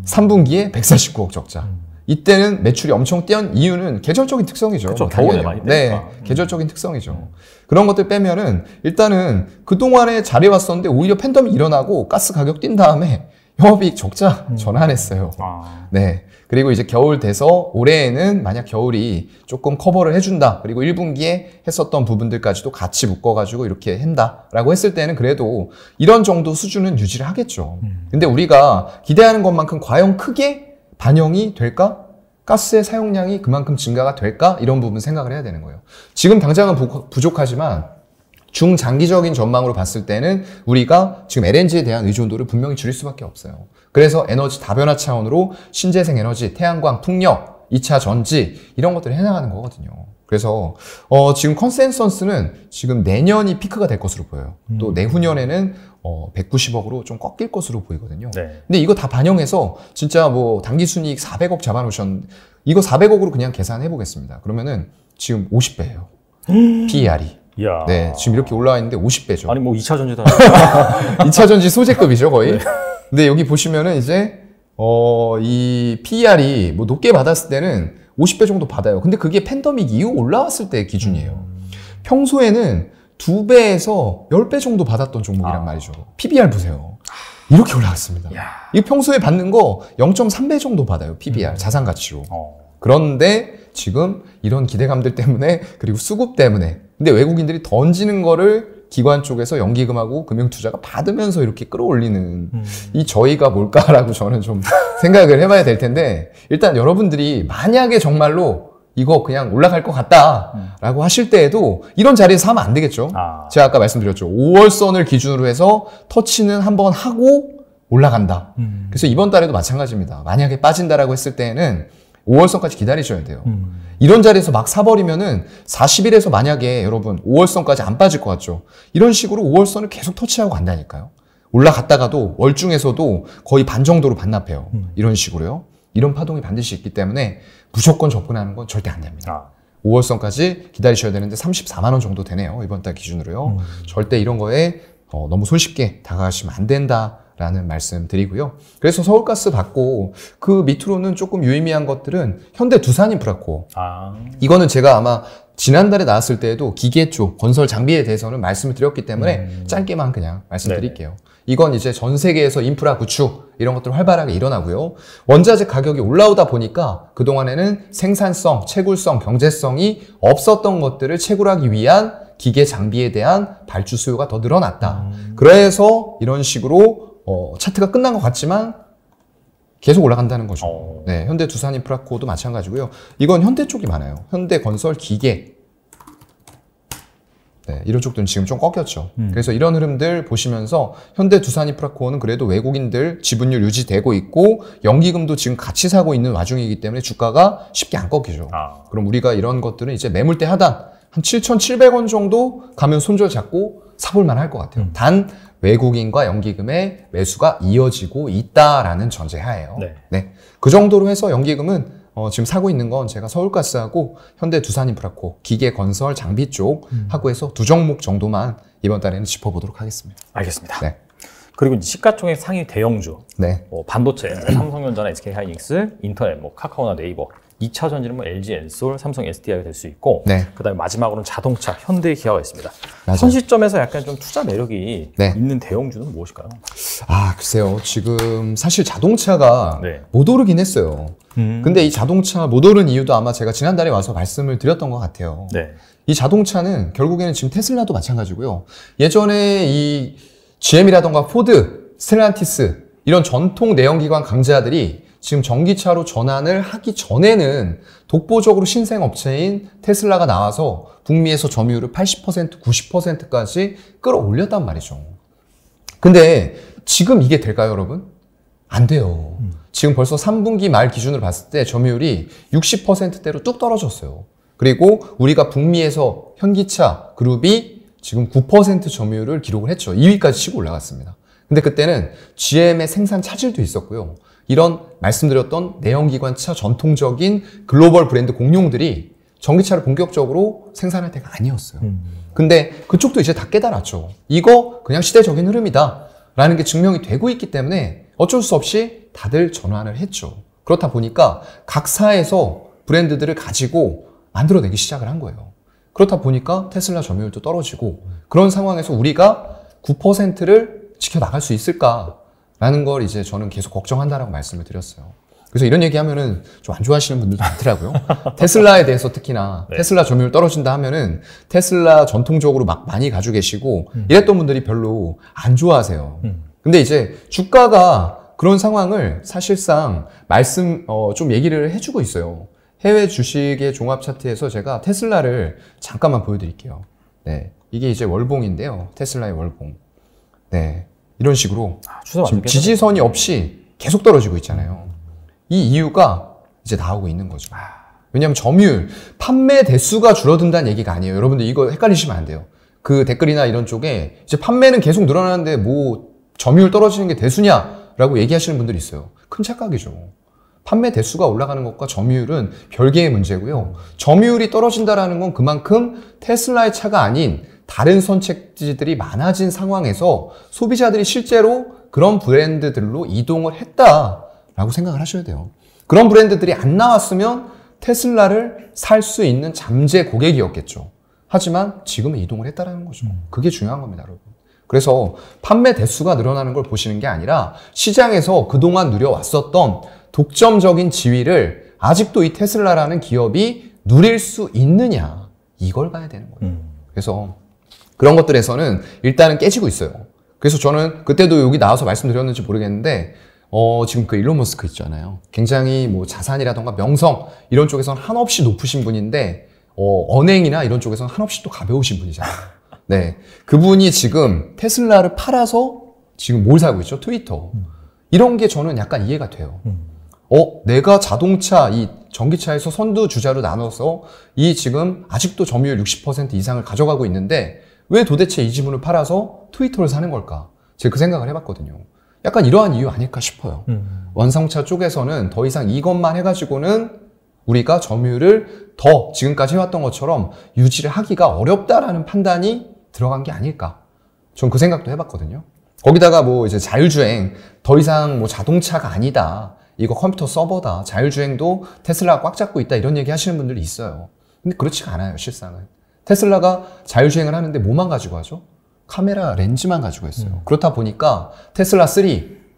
B: 3분기에 149억 적자. 이때는 매출이 엄청 뛰어난 이유는 계절적인 특성이죠.
A: 그렇죠.
B: 뭐
A: 겨울에 많이
B: 네, 계절적인 특성이죠. 그런 것들 빼면은 일단은 그동안에 잘해왔었는데 오히려 팬덤이 일어나고 가스 가격 뛴 다음에 영업이익 적자 전환했어요. 네. 그리고 이제 겨울 돼서 올해에는 만약 겨울이 조금 커버를 해준다. 그리고 1분기에 했었던 부분들까지도 같이 묶어가지고 이렇게 한다라고 했을 때는 그래도 이런 정도 수준은 유지를 하겠죠. 근데 우리가 기대하는 것만큼 과연 크게 반영이 될까? 가스의 사용량이 그만큼 증가가 될까? 이런 부분 생각을 해야 되는 거예요. 지금 당장은 부족하지만 중장기적인 전망으로 봤을 때는 우리가 지금 LNG에 대한 의존도를 분명히 줄일 수밖에 없어요. 그래서 에너지 다변화 차원으로 신재생 에너지, 태양광, 풍력, 2차 전지 이런 것들을 해나가는 거거든요. 그래서 지금 컨센서스는 지금 내년이 피크가 될 것으로 보여요. 또 내후년에는 190억으로 좀 꺾일 것으로 보이거든요.
A: 네.
B: 근데 이거 다 반영해서 진짜 뭐 당기순이익 400억 잡아놓으셨는데 이거 400억으로 그냥 계산해 보겠습니다. 그러면은 지금 50배예요. PER이.
A: 이야.
B: 네, 지금 이렇게 올라와 있는데 50배죠.
A: 아니 뭐 2차 전지다.
B: 2차 전지 소재급이죠, 거의.
A: 네.
B: 근데 여기 보시면은 이제 이 PER이 뭐 높게 받았을 때는 50배 정도 받아요. 근데 그게 팬데믹 이후 올라왔을 때 기준이에요. 평소에는 2배에서 10배 정도 받았던 종목이란 말이죠. PBR 보세요. 이렇게 올라갔습니다. 이 평소에 받는 거 0.3배 정도 받아요. PBR 자산 가치로. 그런데 지금 이런 기대감들 때문에 그리고 수급 때문에 근데 외국인들이 던지는 거를 기관 쪽에서 연기금하고 금융투자가 받으면서 이렇게 끌어올리는 이 저희가 뭘까라고 저는 좀 생각을 해봐야 될 텐데 일단 여러분들이 만약에 정말로 이거 그냥 올라갈 것 같다라고 하실 때에도 이런 자리에서 하면 안 되겠죠. 제가 아까 말씀드렸죠. 5월선을 기준으로 해서 터치는 한번 하고 올라간다. 그래서 이번 달에도 마찬가지입니다. 만약에 빠진다라고 했을 때에는 5월선까지 기다리셔야 돼요. 이런 자리에서 막 사버리면은 40일에서 만약에 여러분 5월선까지 안 빠질 것 같죠. 이런 식으로 5월선을 계속 터치하고 간다니까요. 올라갔다가도 월중에서도 거의 반 정도로 반납해요. 이런 식으로요. 이런 파동이 반드시 있기 때문에 무조건 접근하는 건 절대 안 됩니다. 5월선까지 기다리셔야 되는데 34만 원 정도 되네요. 이번 달 기준으로요. 절대 이런 거에 너무 손쉽게 다가가시면 안 된다. 라는 말씀 드리고요. 그래서 서울가스 받고 그 밑으로는 조금 유의미한 것들은 현대 두산인프라코어. 이거는 제가 아마 지난달에 나왔을 때에도 기계 쪽 건설 장비에 대해서는 말씀을 드렸기 때문에 짧게만 그냥 말씀드릴게요. 이건 이제 전 세계에서 인프라 구축 이런 것들 활발하게 일어나고요. 원자재 가격이 올라오다 보니까 그동안에는 생산성, 채굴성, 경제성이 없었던 것들을 채굴하기 위한 기계 장비에 대한 발주 수요가 더 늘어났다. 그래서 이런 식으로 차트가 끝난 것 같지만 계속 올라간다는 거죠. 네, 현대 두산인프라코어도 마찬가지고요. 이건 현대 쪽이 많아요. 현대건설 기계. 네, 이런 쪽들은 지금 좀 꺾였죠. 그래서 이런 흐름들 보시면서 현대 두산인프라코어는 그래도 외국인들 지분율 유지되고 있고 연기금도 지금 같이 사고 있는 와중이기 때문에 주가가 쉽게 안 꺾이죠. 그럼 우리가 이런 것들은 이제 매물대 하단 한 7,700원 정도 가면 손절 잡고 사볼만 할 것 같아요. 단 외국인과 연기금의 매수가 이어지고 있다라는 전제하에요. 네. 그 정도로 해서 연기금은 지금 사고 있는 건 제가 서울가스하고 현대 두산인프라코어, 기계 건설 장비 쪽 하고 해서 두 종목 정도만 이번 달에는 짚어보도록 하겠습니다.
A: 알겠습니다. 네. 그리고 시가총액 상위 대형주,
B: 네.
A: 반도체, 삼성전자나 SK하이닉스, 인터넷, 카카오나 네이버, 2차 전지는 LG 엔솔, 삼성 SDI가 될 수 있고, 그다음에 마지막으로는 자동차, 현대 기아가 있습니다.
B: 맞아요.
A: 현 시점에서 약간 좀 투자 매력이 있는 대형주는 무엇일까요?
B: 글쎄요. 지금 사실 자동차가 못 오르긴 했어요. 근데 이 자동차 못 오른 이유도 아마 제가 지난달에 와서 말씀을 드렸던 것 같아요. 이 자동차는 결국에는 지금 테슬라도 마찬가지고요. 예전에 이 GM이라던가 포드, 스텔란티스 이런 전통 내연기관 강자들이 지금 전기차로 전환을 하기 전에는 독보적으로 신생 업체인 테슬라가 나와서 북미에서 점유율을 80%, 90%까지 끌어올렸단 말이죠. 근데 지금 이게 될까요, 여러분? 안 돼요. 지금 벌써 3분기 말 기준으로 봤을 때 점유율이 60%대로 뚝 떨어졌어요. 그리고 우리가 북미에서 현기차 그룹이 지금 9% 점유율을 기록을 했죠. 2위까지 치고 올라갔습니다. 근데 그때는 GM의 생산 차질도 있었고요. 이런 말씀드렸던 내연기관차 전통적인 글로벌 브랜드 공룡들이 전기차를 본격적으로 생산할 때가 아니었어요. 근데 그쪽도 이제 다 깨달았죠. 이거 그냥 시대적인 흐름이다 라는 게 증명이 되고 있기 때문에 어쩔 수 없이 다들 전환을 했죠. 그렇다 보니까 각사에서 브랜드들을 가지고 만들어내기 시작을 한 거예요. 그렇다 보니까 테슬라 점유율도 떨어지고 그런 상황에서 우리가 9%를 지켜나갈 수 있을까라는 걸 이제 저는 계속 걱정한다라고 말씀을 드렸어요. 그래서 이런 얘기하면은 좀 안 좋아하시는 분들도 많더라고요. 테슬라에 대해서 특히나 테슬라 점유율 떨어진다 하면은 테슬라 전통적으로 막 많이 가지고 계시고 이랬던 분들이 별로 안 좋아하세요. 근데 이제 주가가 그런 상황을 사실상 좀 얘기를 해주고 있어요. 해외 주식의 종합 차트에서 제가 테슬라를 잠깐만 보여드릴게요. 네, 이게 이제 월봉인데요. 테슬라의 월봉. 네, 이런 식으로 지금 지지선이 없이 계속 떨어지고 있잖아요. 이 이유가 이제 나오고 있는 거죠. 왜냐하면 점유율, 판매 대수가 줄어든다는 얘기가 아니에요. 여러분들 이거 헷갈리시면 안 돼요. 그 댓글이나 이런 쪽에 이제 판매는 계속 늘어나는데 뭐 점유율 떨어지는 게 대수냐라고 얘기하시는 분들이 있어요. 큰 착각이죠. 판매 대수가 올라가는 것과 점유율은 별개의 문제고요. 점유율이 떨어진다라는 건 그만큼 테슬라의 차가 아닌 다른 선택지들이 많아진 상황에서 소비자들이 실제로 그런 브랜드들로 이동을 했다라고 생각을 하셔야 돼요. 그런 브랜드들이 안 나왔으면 테슬라를 살 수 있는 잠재 고객이었겠죠. 하지만 지금은 이동을 했다라는 거죠. 그게 중요한 겁니다, 여러분. 그래서 판매 대수가 늘어나는 걸 보시는 게 아니라 시장에서 그동안 누려왔었던 독점적인 지위를 아직도 이 테슬라라는 기업이 누릴 수 있느냐, 이걸 봐야 되는 거예요. 그래서 그런 것들에서는 일단은 깨지고 있어요. 그래서 저는 그때도 여기 나와서 말씀드렸는지 모르겠는데 지금 그 일론 머스크 있잖아요. 굉장히 뭐 자산이라던가 명성 이런 쪽에서는 한없이 높으신 분인데 언행이나 이런 쪽에서는 한없이 또 가벼우신 분이잖아요. 네, 그분이 지금 테슬라를 팔아서 지금 뭘 사고 있죠? 트위터. 이런 게 저는 약간 이해가 돼요. 내가 자동차, 이 전기차에서 선두 주자로 나눠서 이 지금 아직도 점유율 60% 이상을 가져가고 있는데 왜 도대체 이 지분을 팔아서 트위터를 사는 걸까? 제가 그 생각을 해봤거든요. 약간 이러한 이유 아닐까 싶어요. 완성차 쪽에서는 더 이상 이것만 해가지고는 우리가 점유율을 더 지금까지 해왔던 것처럼 유지를 하기가 어렵다라는 판단이 들어간 게 아닐까. 전 그 생각도 해봤거든요. 거기다가 뭐 이제 자율주행 더 이상 뭐 자동차가 아니다. 이거 컴퓨터 서버다. 자율주행도 테슬라가 꽉 잡고 있다. 이런 얘기 하시는 분들이 있어요. 근데 그렇지가 않아요, 실상은. 테슬라가 자율주행을 하는데 뭐만 가지고 하죠? 카메라 렌즈만 가지고 있어요. 그렇다 보니까 테슬라 3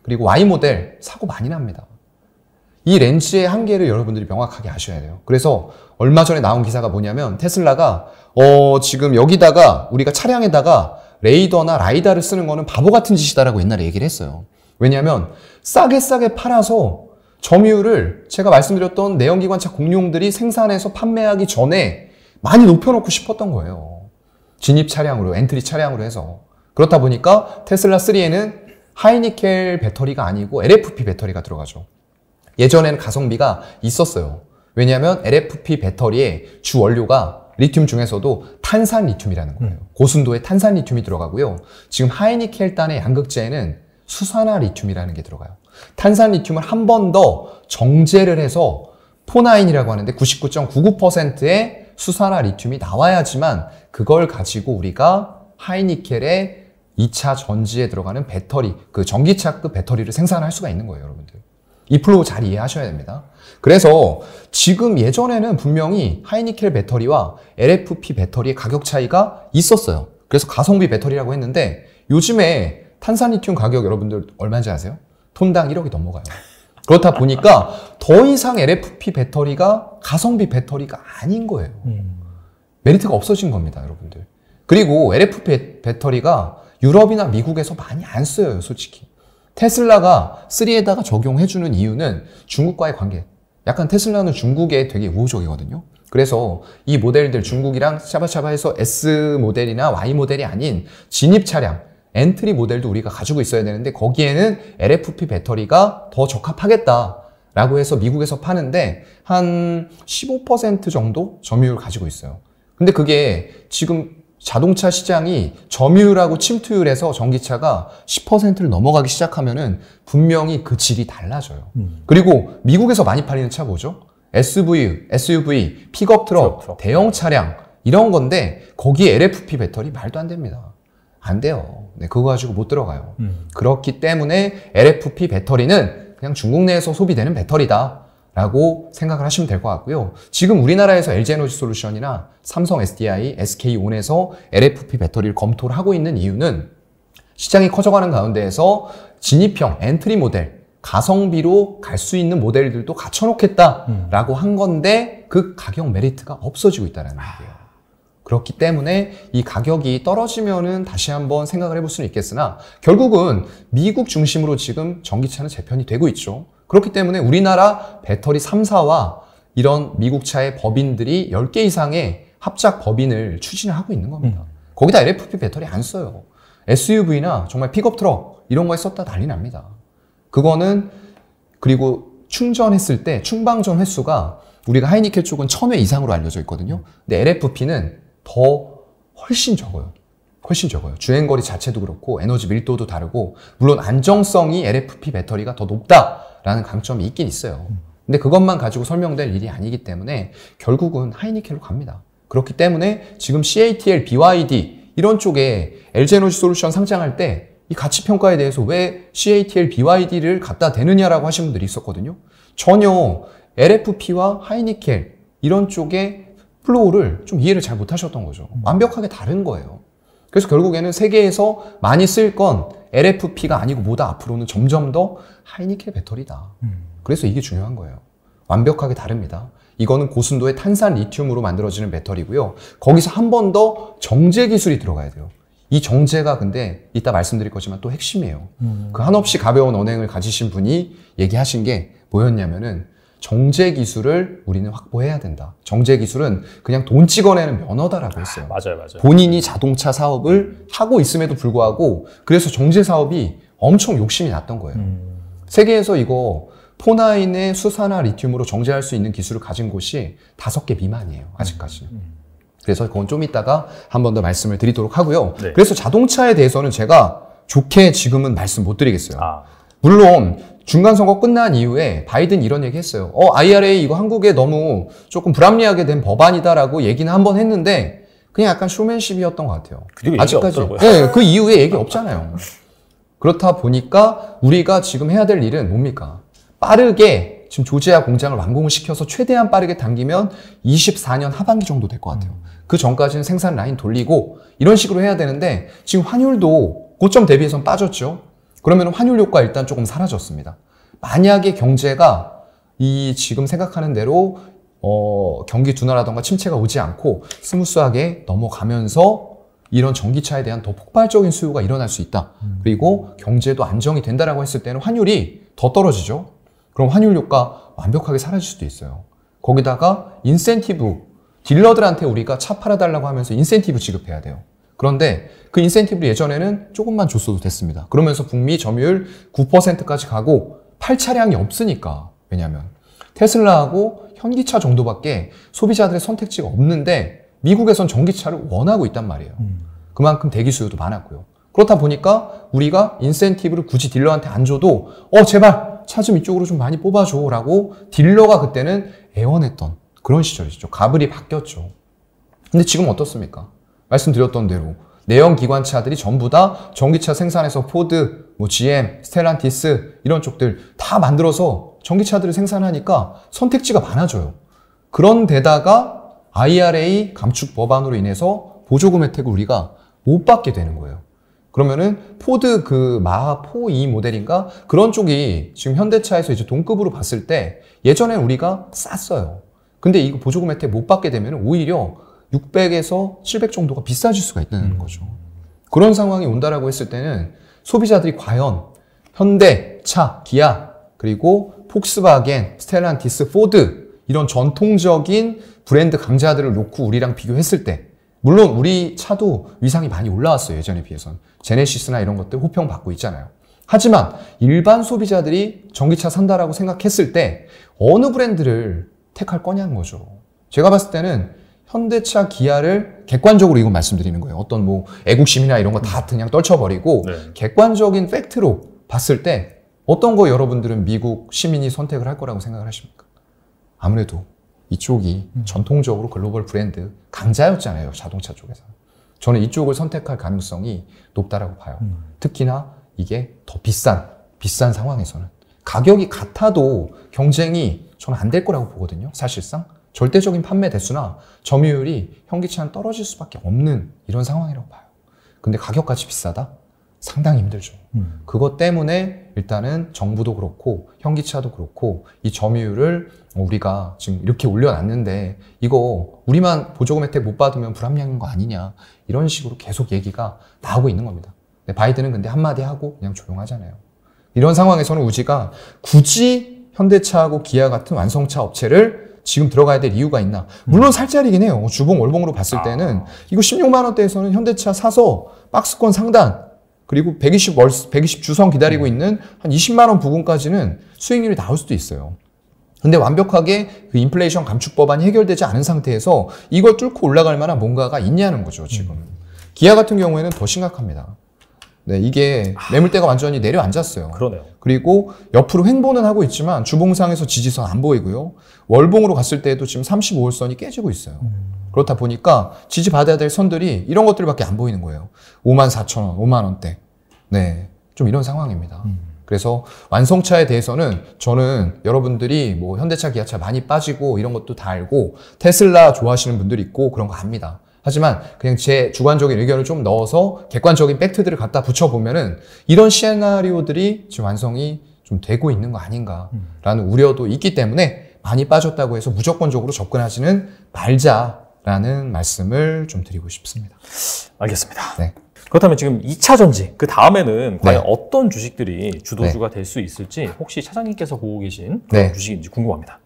B: 그리고 Y 모델 사고 많이 납니다. 이 렌즈의 한계를 여러분들이 명확하게 아셔야 돼요. 그래서 얼마 전에 나온 기사가 뭐냐면 테슬라가 지금 여기다가 우리가 차량에다가 레이더나 라이다를 쓰는 거는 바보 같은 짓이다라고 옛날에 얘기를 했어요. 왜냐하면 싸게 팔아서 점유율을 제가 말씀드렸던 내연기관차 공룡들이 생산해서 판매하기 전에 많이 높여놓고 싶었던 거예요. 진입 차량으로, 엔트리 차량으로 해서. 그렇다 보니까 테슬라 3에는 하이니켈 배터리가 아니고 LFP 배터리가 들어가죠. 예전에는 가성비가 있었어요. 왜냐하면 LFP 배터리의 주 원료가 리튬 중에서도 탄산 리튬이라는 거예요. 고순도의 탄산 리튬이 들어가고요. 지금 하이니켈단의 양극재에는 수산화 리튬이라는 게 들어가요. 탄산 리튬을 한 번 더 정제를 해서 포나인이라고 하는데 99.99%의 수산화 리튬이 나와야지만 그걸 가지고 우리가 하이니켈의 2차 전지에 들어가는 배터리, 그 전기차급 배터리를 생산할 수가 있는 거예요, 여러분들. 이 플로우 잘 이해하셔야 됩니다. 그래서 지금 예전에는 분명히 하이니켈 배터리와 LFP 배터리의 가격 차이가 있었어요. 그래서 가성비 배터리라고 했는데 요즘에 탄산리튬 가격 여러분들 얼마인지 아세요? 톤당 1억이 넘어가요. 그렇다 보니까 더 이상 LFP 배터리가 가성비 배터리가 아닌 거예요. 메리트가 없어진 겁니다, 여러분들. 그리고 LFP 배터리가 유럽이나 미국에서 많이 안 쓰여요, 솔직히. 테슬라가 3에다가 적용해주는 이유는 중국과의 관계. 약간 테슬라는 중국에 되게 우호적이거든요. 그래서 이 모델들 중국이랑 차바차바해서 S 모델이나 Y 모델이 아닌 진입 차량, 엔트리 모델도 우리가 가지고 있어야 되는데 거기에는 LFP 배터리가 더 적합하겠다라고 해서 미국에서 파는데 한 15% 정도 점유율 가지고 있어요. 근데 그게 지금 자동차 시장이 점유율하고 침투율에서 전기차가 10%를 넘어가기 시작하면은 분명히 그 질이 달라져요. 그리고 미국에서 많이 팔리는 차 뭐죠? SUV, 픽업 트럭, 대형 차량 이런 건데 거기에 LFP 배터리 말도 안 됩니다. 안 돼요. 네, 그거 가지고 못 들어가요. 그렇기 때문에 LFP 배터리는 그냥 중국 내에서 소비되는 배터리다. 라고 생각을 하시면 될 것 같고요. 지금 우리나라에서 LG에너지솔루션이나 삼성 SDI, SK온에서 LFP 배터리를 검토를 하고 있는 이유는 시장이 커져가는 가운데에서 진입형, 엔트리 모델, 가성비로 갈 수 있는 모델들도 갖춰놓겠다라고 한 건데 그 가격 메리트가 없어지고 있다는 얘기예요. 그렇기 때문에 이 가격이 떨어지면은 다시 한번 생각을 해볼 수는 있겠으나 결국은 미국 중심으로 지금 전기차는 재편이 되고 있죠. 그렇기 때문에 우리나라 배터리 3사와 이런 미국 차의 법인들이 10개 이상의 합작 법인을 추진을 하고 있는 겁니다. 거기다 LFP 배터리 안 써요. SUV나 정말 픽업 트럭 이런 거에 썼다 난리 납니다. 그거는 그리고 충전했을 때 충방전 횟수가 우리가 하이니켈 쪽은 1000회 이상으로 알려져 있거든요. 근데 LFP는 훨씬 적어요. 훨씬 적어요. 주행거리 자체도 그렇고 에너지 밀도도 다르고 물론 안정성이 LFP 배터리가 더 높다라는 강점이 있긴 있어요. 근데 그것만 가지고 설명될 일이 아니기 때문에 결국은 하이니켈로 갑니다. 그렇기 때문에 지금 CATL, BYD 이런 쪽에 LG에너지솔루션 상장할 때 이 가치평가에 대해서 왜 CATL, BYD를 갖다 대느냐라고 하신 분들이 있었거든요. 전혀 LFP와 하이니켈 이런 쪽의 플로우를 좀 이해를 잘 못하셨던 거죠. 완벽하게 다른 거예요. 그래서 결국에는 세계에서 많이 쓸 건 LFP가 아니고 뭐다 앞으로는 점점 더 하이니켈 배터리다. 그래서 이게 중요한 거예요. 완벽하게 다릅니다. 이거는 고순도의 탄산 리튬으로 만들어지는 배터리고요. 거기서 한 번 더 정제 기술이 들어가야 돼요. 이 정제가 근데 이따 말씀드릴 거지만 또 핵심이에요. 그 한없이 가벼운 언행을 가지신 분이 얘기하신 게 뭐였냐면은 정제 기술을 우리는 확보해야 된다. 정제 기술은 그냥 돈 찍어내는 면허다라고 했어요.
A: 맞아요.
B: 본인이 자동차 사업을 하고 있음에도 불구하고 그래서 정제 사업이 엄청 욕심이 났던 거예요. 세계에서 이거 포나인의 수산화 리튬으로 정제할 수 있는 기술을 가진 곳이 5개 미만이에요. 아직까지는. 그래서 그건 좀 이따가 한 번 더 말씀을 드리도록 하고요.
A: 네.
B: 그래서 자동차에 대해서는 제가 좋게 지금은 말씀 못 드리겠어요. 물론 중간 선거 끝난 이후에 바이든 이런 얘기 했어요. IRA 이거 한국에 너무 조금 불합리하게 된 법안이다라고 얘기는 한번 했는데 그냥 약간 쇼맨십이었던 것 같아요.
A: 그리고
B: 아직까지.
A: 없더라고요.
B: 네, 그 이후에 얘기 없잖아요. 그렇다 보니까 우리가 지금 해야 될 일은 뭡니까? 빠르게 지금 조지아 공장을 완공을 시켜서 최대한 빠르게 당기면 24년 하반기 정도 될 것 같아요. 그 전까지는 생산 라인 돌리고 이런 식으로 해야 되는데 지금 환율도 고점 대비해서는 빠졌죠. 그러면 환율 효과 일단 조금 사라졌습니다. 만약에 경제가 이 지금 생각하는 대로 경기 둔화라던가 침체가 오지 않고 스무스하게 넘어가면서 이런 전기차에 대한 더 폭발적인 수요가 일어날 수 있다. 그리고 경제도 안정이 된다라고 했을 때는 환율이 더 떨어지죠. 그럼 환율 효과 완벽하게 사라질 수도 있어요. 거기다가 인센티브, 딜러들한테 우리가 차 팔아달라고 하면서 인센티브 지급해야 돼요. 그런데 그 인센티브를 예전에는 조금만 줬어도 됐습니다. 그러면서 북미 점유율 9%까지 가고 팔 차량이 없으니까. 왜냐하면 테슬라하고 현기차 정도밖에 소비자들의 선택지가 없는데 미국에선 전기차를 원하고 있단 말이에요. 그만큼 대기 수요도 많았고요. 그렇다 보니까 우리가 인센티브를 굳이 딜러한테 안 줘도 제발 차 좀 이쪽으로 좀 많이 뽑아줘 라고 딜러가 그때는 애원했던 그런 시절이죠. 가불이 바뀌었죠. 근데 지금 어떻습니까? 말씀드렸던 대로 내연 기관차들이 전부 다 전기차 생산해서 포드, GM, 스텔란티스 이런 쪽들 다 만들어서 전기차들을 생산하니까 선택지가 많아져요. 그런데다가 IRA 감축 법안으로 인해서 보조금 혜택을 우리가 못 받게 되는 거예요. 그러면은 포드 그 마하 4E 모델인가 그런 쪽이 지금 현대차에서 이제 동급으로 봤을 때 예전엔 우리가 쌌어요. 근데 이거 보조금 혜택 못 받게 되면 오히려 600에서 700 정도가 비싸질 수가 있다는 거죠. 그런 상황이 온다라고 했을 때는 소비자들이 과연 현대차, 기아, 그리고 폭스바겐, 스텔란티스, 포드 이런 전통적인 브랜드 강자들을 놓고 우리랑 비교했을 때 물론 우리 차도 위상이 많이 올라왔어요. 예전에 비해서는. 제네시스나 이런 것들 호평 받고 있잖아요. 하지만 일반 소비자들이 전기차 산다라고 생각했을 때 어느 브랜드를 택할 거냐는 거죠. 제가 봤을 때는 현대차, 기아를 객관적으로 이건 말씀드리는 거예요. 어떤 뭐 애국심이나 이런 거 다 그냥 떨쳐버리고 객관적인 팩트로 봤을 때 어떤 거 여러분들은 미국 시민이 선택을 할 거라고 생각을 하십니까? 아무래도 이쪽이 전통적으로 글로벌 브랜드 강자였잖아요. 자동차 쪽에서. 저는 이쪽을 선택할 가능성이 높다라고 봐요. 특히나 이게 더 비싼 상황에서는. 가격이 같아도 경쟁이 저는 안 될 거라고 보거든요. 사실상. 절대적인 판매 대수나 점유율이 현기차는 떨어질 수밖에 없는 이런 상황이라고 봐요. 근데 가격까지 비싸다? 상당히 힘들죠. 그것 때문에 일단은 정부도 그렇고 현기차도 그렇고 이 점유율을 우리가 지금 이렇게 올려놨는데 이거 우리만 보조금 혜택 못 받으면 불합리한 거 아니냐 이런 식으로 계속 얘기가 나오고 있는 겁니다. 바이든은 근데 한마디 하고 그냥 조용하잖아요. 이런 상황에서는 우리가 굳이 현대차하고 기아 같은 완성차 업체를 지금 들어가야 될 이유가 있나? 물론 살 자리긴 해요. 주봉 월봉으로 봤을 때는 이거 16만 원대에서는 현대차 사서 박스권 상단 그리고 120 주선 기다리고 있는 한 20만 원 부근까지는 수익률이 나올 수도 있어요. 근데 완벽하게 그 인플레이션 감축 법안이 해결되지 않은 상태에서 이걸 뚫고 올라갈 만한 뭔가가 있냐는 거죠, 지금. 기아 같은 경우에는 더 심각합니다. 네, 이게 매물대가 완전히 내려앉았어요.
A: 그러네요.
B: 그리고 옆으로 횡보는 하고 있지만 주봉상에서 지지선 안 보이고요. 월봉으로 갔을 때도 지금 35일선이 깨지고 있어요. 그렇다 보니까 지지받아야 될 선들이 이런 것들밖에 안 보이는 거예요. 54,000원, 5만 원대. 네, 좀 이런 상황입니다. 그래서 완성차에 대해서는 저는 여러분들이 뭐 현대차, 기아차 많이 빠지고 이런 것도 다 알고 테슬라 좋아하시는 분들이 있고 그런 거 압니다. 하지만 그냥 제 주관적인 의견을 좀 넣어서 객관적인 팩트들을 갖다 붙여보면은 이런 시나리오들이 지금 완성이 좀 되고 있는 거 아닌가라는 우려도 있기 때문에 많이 빠졌다고 해서 무조건적으로 접근하지는 말자라는 말씀을 좀 드리고 싶습니다.
A: 알겠습니다.
B: 네.
A: 그렇다면 지금 2차 전지, 그 다음에는 과연 어떤 주식들이 주도주가 될 수 있을지 혹시 차장님께서 보고 계신 그런 주식인지 궁금합니다.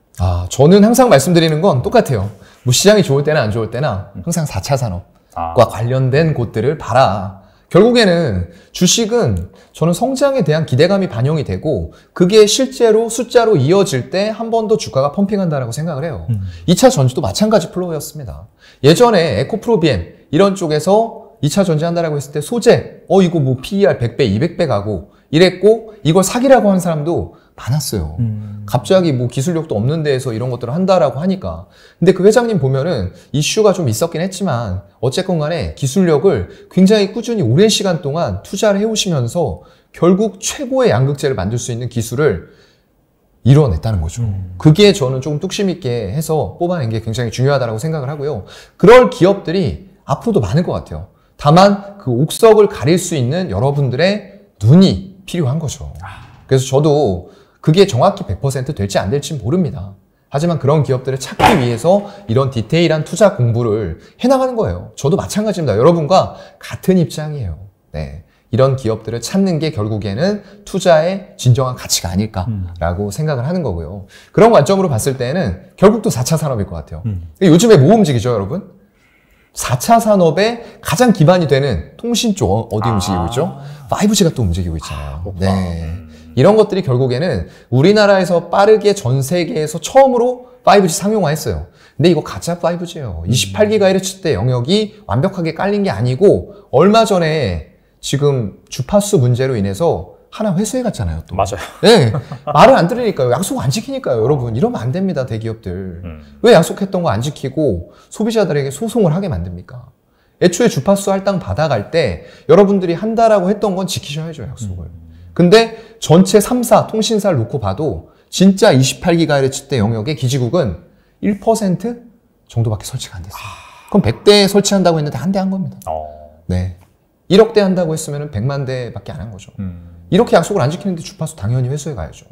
B: 저는 항상 말씀드리는 건 똑같아요. 뭐 시장이 좋을 때나 안 좋을 때나 항상 4차 산업과 관련된 곳들을 봐라. 결국에는 주식은 저는 성장에 대한 기대감이 반영이 되고 그게 실제로 숫자로 이어질 때 한 번 더 주가가 펌핑한다라고 생각을 해요. 2차 전지도 마찬가지 플로우였습니다. 예전에 에코프로비엠 이런 쪽에서 2차 전지 한다라고 했을 때 소재, 이거 뭐 PER 100배, 200배 가고 이랬고 이걸 사기라고 하는 사람도 많았어요. 갑자기 뭐 기술력도 없는 데에서 이런 것들을 한다라고 하니까. 근데 그 회장님 보면은 이슈가 좀 있었긴 했지만 어쨌건 간에 기술력을 굉장히 꾸준히 오랜 시간 동안 투자를 해오시면서 결국 최고의 양극재를 만들 수 있는 기술을 이뤄냈다는 거죠. 그게 저는 조금 뚝심 있게 해서 뽑아낸 게 굉장히 중요하다고 생각을 하고요. 그럴 기업들이 앞으로도 많을 것 같아요. 다만 그 옥석을 가릴 수 있는 여러분들의 눈이 필요한 거죠. 그래서 저도 그게 정확히 100% 될지 안 될지 모릅니다. 하지만 그런 기업들을 찾기 위해서 이런 디테일한 투자 공부를 해나가는 거예요. 저도 마찬가지입니다. 여러분과 같은 입장이에요. 네. 이런 기업들을 찾는 게 결국에는 투자의 진정한 가치가 아닐까라고 생각을 하는 거고요. 그런 관점으로 봤을 때는 결국 또 4차 산업일 것 같아요. 요즘에 뭐 움직이죠, 여러분? 4차 산업의 가장 기반이 되는 통신 쪽 어디 움직이고 있죠? 5G가 또 움직이고 있잖아요. 네. 이런 것들이 결국에는 우리나라에서 빠르게 전 세계에서 처음으로 5G 상용화했어요. 근데 이거 가짜 5G예요. 28GHz 영역이 완벽하게 깔린 게 아니고 얼마 전에 지금 주파수 문제로 인해서 하나 회수해 갔잖아요. 또.
A: 맞아요.
B: 네. 말을 안 들으니까요. 약속 안 지키니까요. 여러분. 이러면 안 됩니다. 대기업들. 왜 약속했던 거 안 지키고 소비자들에게 소송을 하게 만듭니까? 애초에 주파수 할당 받아갈 때 여러분들이 한다라고 했던 건 지키셔야죠. 약속을. 근데 전체 3사 통신사를 놓고 봐도 진짜 28GHz 영역의 기지국은 1% 정도밖에 설치가 안 됐어요. 그럼 100대 설치한다고 했는데 한 대 한 겁니다. 네. 1억 대 한다고 했으면 100만 대밖에 안 한 거죠. 이렇게 약속을 안 지키는데 주파수 당연히 회수해 가야죠.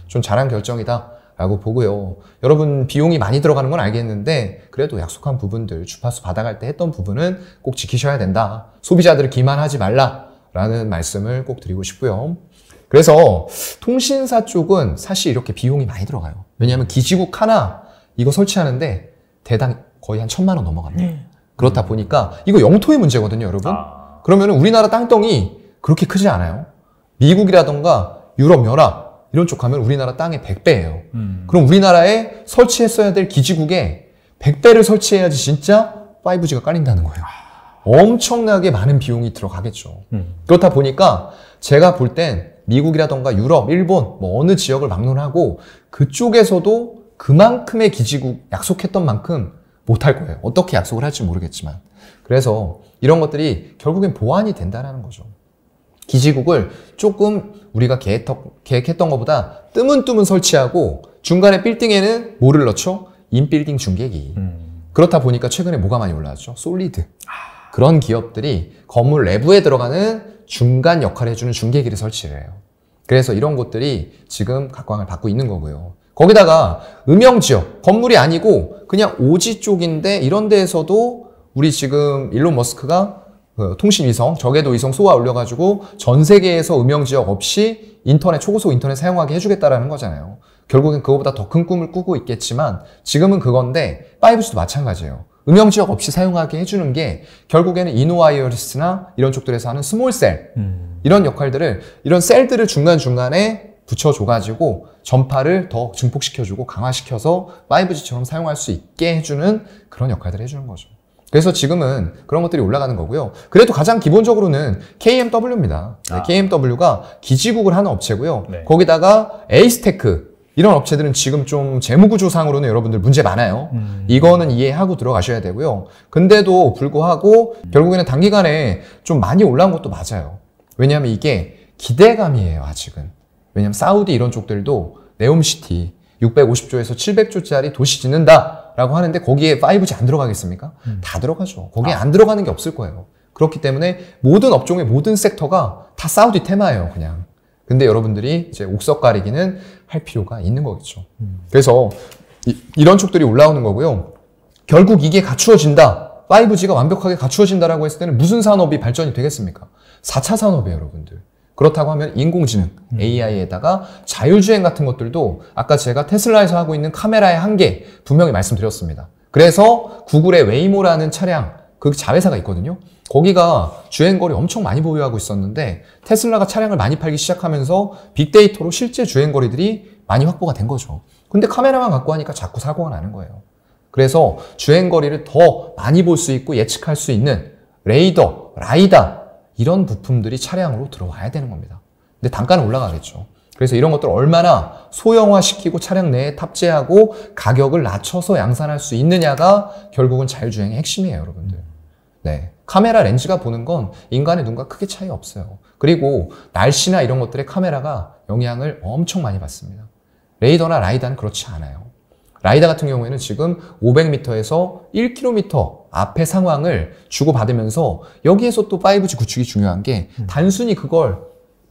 B: 좀 잘한 결정이다 라고 보고요. 여러분 비용이 많이 들어가는 건 알겠는데 그래도 약속한 부분들 주파수 받아갈 때 했던 부분은 꼭 지키셔야 된다. 소비자들을 기만하지 말라라는 말씀을 꼭 드리고 싶고요. 그래서 통신사 쪽은 사실 이렇게 비용이 많이 들어가요. 왜냐하면 기지국 하나 이거 설치하는데 대당 거의 한 1,000만 원 넘어갑니다. 그렇다 보니까 이거 영토의 문제거든요, 여러분. 그러면 우리나라 땅덩이 그렇게 크지 않아요. 미국이라던가 유럽, 연합 이런 쪽 가면 우리나라 땅의 100배예요. 그럼 우리나라에 설치했어야 될 기지국에 100배를 설치해야지 진짜 5G가 깔린다는 거예요. 엄청나게 많은 비용이 들어가겠죠. 그렇다 보니까 제가 볼 땐 미국이라던가 유럽, 일본 뭐 어느 지역을 막론하고 그쪽에서도 그만큼의 기지국 약속했던 만큼 못할 거예요. 어떻게 약속을 할지 모르겠지만. 그래서 이런 것들이 결국엔 보완이 된다는 거죠. 기지국을 조금 우리가 계획했던 것보다 뜨문뜨문 설치하고 중간에 빌딩에는 뭐를 넣죠? 인빌딩 중계기. 그렇다 보니까 최근에 뭐가 많이 올라왔죠? 솔리드. 그런 기업들이 건물 내부에 들어가는 중간 역할을 해주는 중계기를 설치를 해요. 그래서 이런 곳들이 지금 각광을 받고 있는 거고요. 거기다가 음영지역, 건물이 아니고 그냥 오지 쪽인데 이런 데에서도 우리 지금 일론 머스크가 통신위성, 저궤도 위성 쏘아 올려가지고 전 세계에서 음영지역 없이 인터넷, 초고속 인터넷 사용하게 해주겠다라는 거잖아요. 결국엔 그거보다 더 큰 꿈을 꾸고 있겠지만 지금은 그건데 5G도 마찬가지예요. 음영지역 없이 사용하게 해주는 게 결국에는 이노와이어리스나 이런 쪽들에서 하는 스몰셀 이런 역할들을, 이런 셀들을 중간중간에 붙여줘가지고 전파를 더 증폭시켜주고 강화시켜서 5G처럼 사용할 수 있게 해주는 그런 역할들을 해주는 거죠. 그래서 지금은 그런 것들이 올라가는 거고요. 그래도 가장 기본적으로는 KMW입니다. 네, KMW가 기지국을 하는 업체고요. 네. 거기다가 에이스테크 이런 업체들은 지금 좀 재무구조상으로는 여러분들 문제 많아요. 이거는 이해하고 들어가셔야 되고요. 근데도 불구하고 결국에는 단기간에 좀 많이 올라온 것도 맞아요. 왜냐하면 이게 기대감이에요, 아직은. 왜냐하면 사우디 이런 쪽들도 네옴시티 650조에서 700조짜리 도시 짓는다라고 하는데 거기에 5G 안 들어가겠습니까? 다 들어가죠. 거기에 안 들어가는 게 없을 거예요. 그렇기 때문에 모든 업종의 모든 섹터가 다 사우디 테마예요, 그냥. 근데 여러분들이 이제 옥석 가리기는 할 필요가 있는 거겠죠. 그래서 이런 쪽들이 올라오는 거고요. 결국 이게 갖추어진다. 5G가 완벽하게 갖추어진다라고 했을 때는 무슨 산업이 발전이 되겠습니까? 4차 산업이에요, 여러분들. 그렇다고 하면 인공지능, AI에다가 자율주행 같은 것들도 아까 제가 테슬라에서 하고 있는 카메라의 한계 분명히 말씀드렸습니다. 그래서 구글의 웨이모라는 차량, 그 자회사가 있거든요. 거기가 주행거리 엄청 많이 보유하고 있었는데 테슬라가 차량을 많이 팔기 시작하면서 빅데이터로 실제 주행거리들이 많이 확보가 된 거죠. 근데 카메라만 갖고 하니까 자꾸 사고가 나는 거예요. 그래서 주행거리를 더 많이 볼 수 있고 예측할 수 있는 레이더, 라이다 이런 부품들이 차량으로 들어와야 되는 겁니다. 근데 단가는 올라가겠죠. 그래서 이런 것들을 얼마나 소형화시키고 차량 내에 탑재하고 가격을 낮춰서 양산할 수 있느냐가 결국은 자율주행의 핵심이에요, 여러분들. 네. 카메라 렌즈가 보는 건 인간의 눈과 크게 차이 없어요. 그리고 날씨나 이런 것들의 카메라가 영향을 엄청 많이 받습니다. 레이더나 라이다는 그렇지 않아요. 라이다 같은 경우에는 지금 500m에서 1km 앞의 상황을 주고받으면서 여기에서 또 5G 구축이 중요한 게 단순히 그걸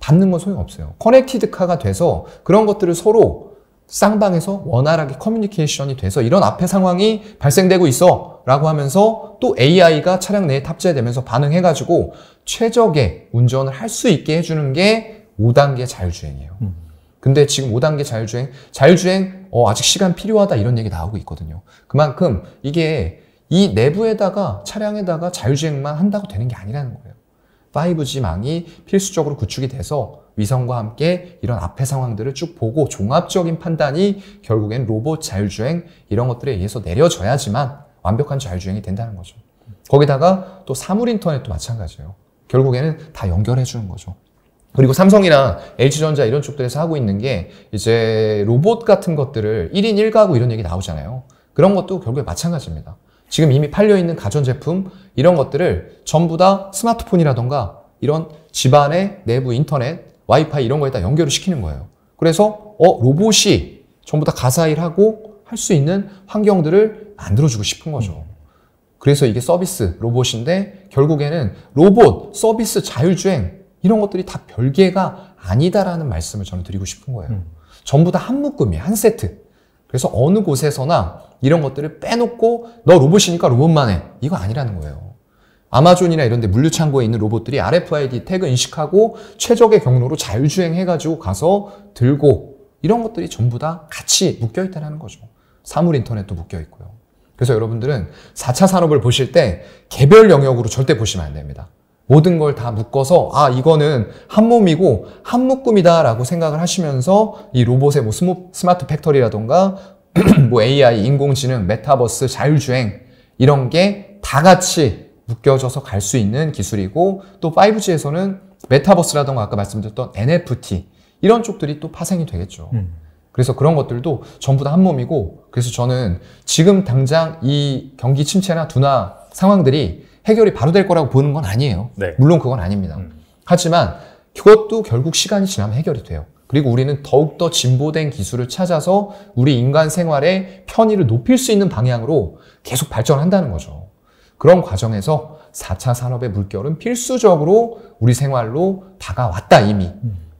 B: 받는 건 소용없어요. 커넥티드 카가 돼서 그런 것들을 서로 쌍방에서 원활하게 커뮤니케이션이 돼서 이런 앞의 상황이 발생되고 있어 라고 하면서 또 AI가 차량 내에 탑재되면서 반응해가지고 최적의 운전을 할 수 있게 해주는 게 5단계 자율주행이에요. 근데 지금 5단계 자율주행 아직 시간 필요하다 이런 얘기 나오고 있거든요. 그만큼 이게 이 내부에다가 차량에다가 자율주행만 한다고 되는 게 아니라는 거예요. 5G망이 필수적으로 구축이 돼서 위성과 함께 이런 앞의 상황들을 쭉 보고 종합적인 판단이 결국엔 로봇 자율주행 이런 것들에 의해서 내려져야지만 완벽한 자율주행이 된다는 거죠. 거기다가 또 사물 인터넷도 마찬가지예요. 결국에는 다 연결해 주는 거죠. 그리고 삼성이나 LG전자 이런 쪽들에서 하고 있는 게 이제 로봇 같은 것들을 1인 1가구 이런 얘기 나오잖아요. 그런 것도 결국에 마찬가지입니다. 지금 이미 팔려있는 가전제품 이런 것들을 전부 다 스마트폰이라던가 이런 집안의 내부 인터넷, 와이파이 이런 거에다 연결을 시키는 거예요. 그래서 로봇이 전부 다 가사일하고 할 수 있는 환경들을 만들어주고 싶은 거죠. 그래서 이게 서비스 로봇인데 결국에는 로봇, 서비스, 자율주행 이런 것들이 다 별개가 아니다라는 말씀을 저는 드리고 싶은 거예요. 전부 다 한 묶음이에요. 한 세트. 그래서 어느 곳에서나 이런 것들을 빼놓고 너 로봇이니까 로봇만 해. 이거 아니라는 거예요. 아마존이나 이런 데 물류창고에 있는 로봇들이 RFID 태그 인식하고 최적의 경로로 자율주행 해가지고 가서 들고 이런 것들이 전부 다 같이 묶여있다는 거죠. 사물 인터넷도 묶여있고요. 그래서 여러분들은 4차 산업을 보실 때 개별 영역으로 절대 보시면 안 됩니다. 모든 걸 다 묶어서 이거는 한 몸이고 한 묶음이다 라고 생각을 하시면서 이 로봇의 뭐 스마트 팩토리라던가 뭐 AI, 인공지능, 메타버스, 자율주행 이런 게 다 같이 묶여져서 갈 수 있는 기술이고 또 5G에서는 메타버스라던가 아까 말씀드렸던 NFT 이런 쪽들이 또 파생이 되겠죠. 그래서 그런 것들도 전부 다 한 몸이고 그래서 저는 지금 당장 이 경기 침체나 둔화 상황들이 해결이 바로 될 거라고 보는 건 아니에요. 네. 물론 그건 아닙니다. 하지만 그것도 결국 시간이 지나면 해결이 돼요. 그리고 우리는 더욱더 진보된 기술을 찾아서 우리 인간 생활의 편의를 높일 수 있는 방향으로 계속 발전한다는 거죠. 그런 과정에서 4차 산업의 물결은 필수적으로 우리 생활로 다가왔다 이미.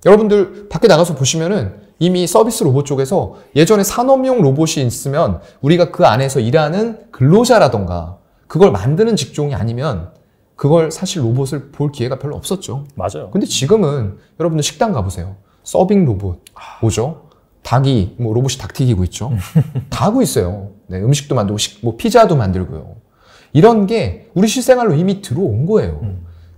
B: 여러분들 밖에 나가서 보시면은 이미 서비스 로봇 쪽에서 예전에 산업용 로봇이 있으면 우리가 그 안에서 일하는 근로자라던가 그걸 만드는 직종이 아니면 그걸 사실 로봇을 볼 기회가 별로 없었죠.
A: 맞아요.
B: 근데 지금은 여러분들 식당 가보세요. 서빙 로봇 오죠. 닭이 뭐 로봇이 닭 튀기고 있죠. 다 하고 있어요. 네, 음식도 만들고 뭐 피자도 만들고요. 이런 게 우리 실생활로 이미 들어온 거예요.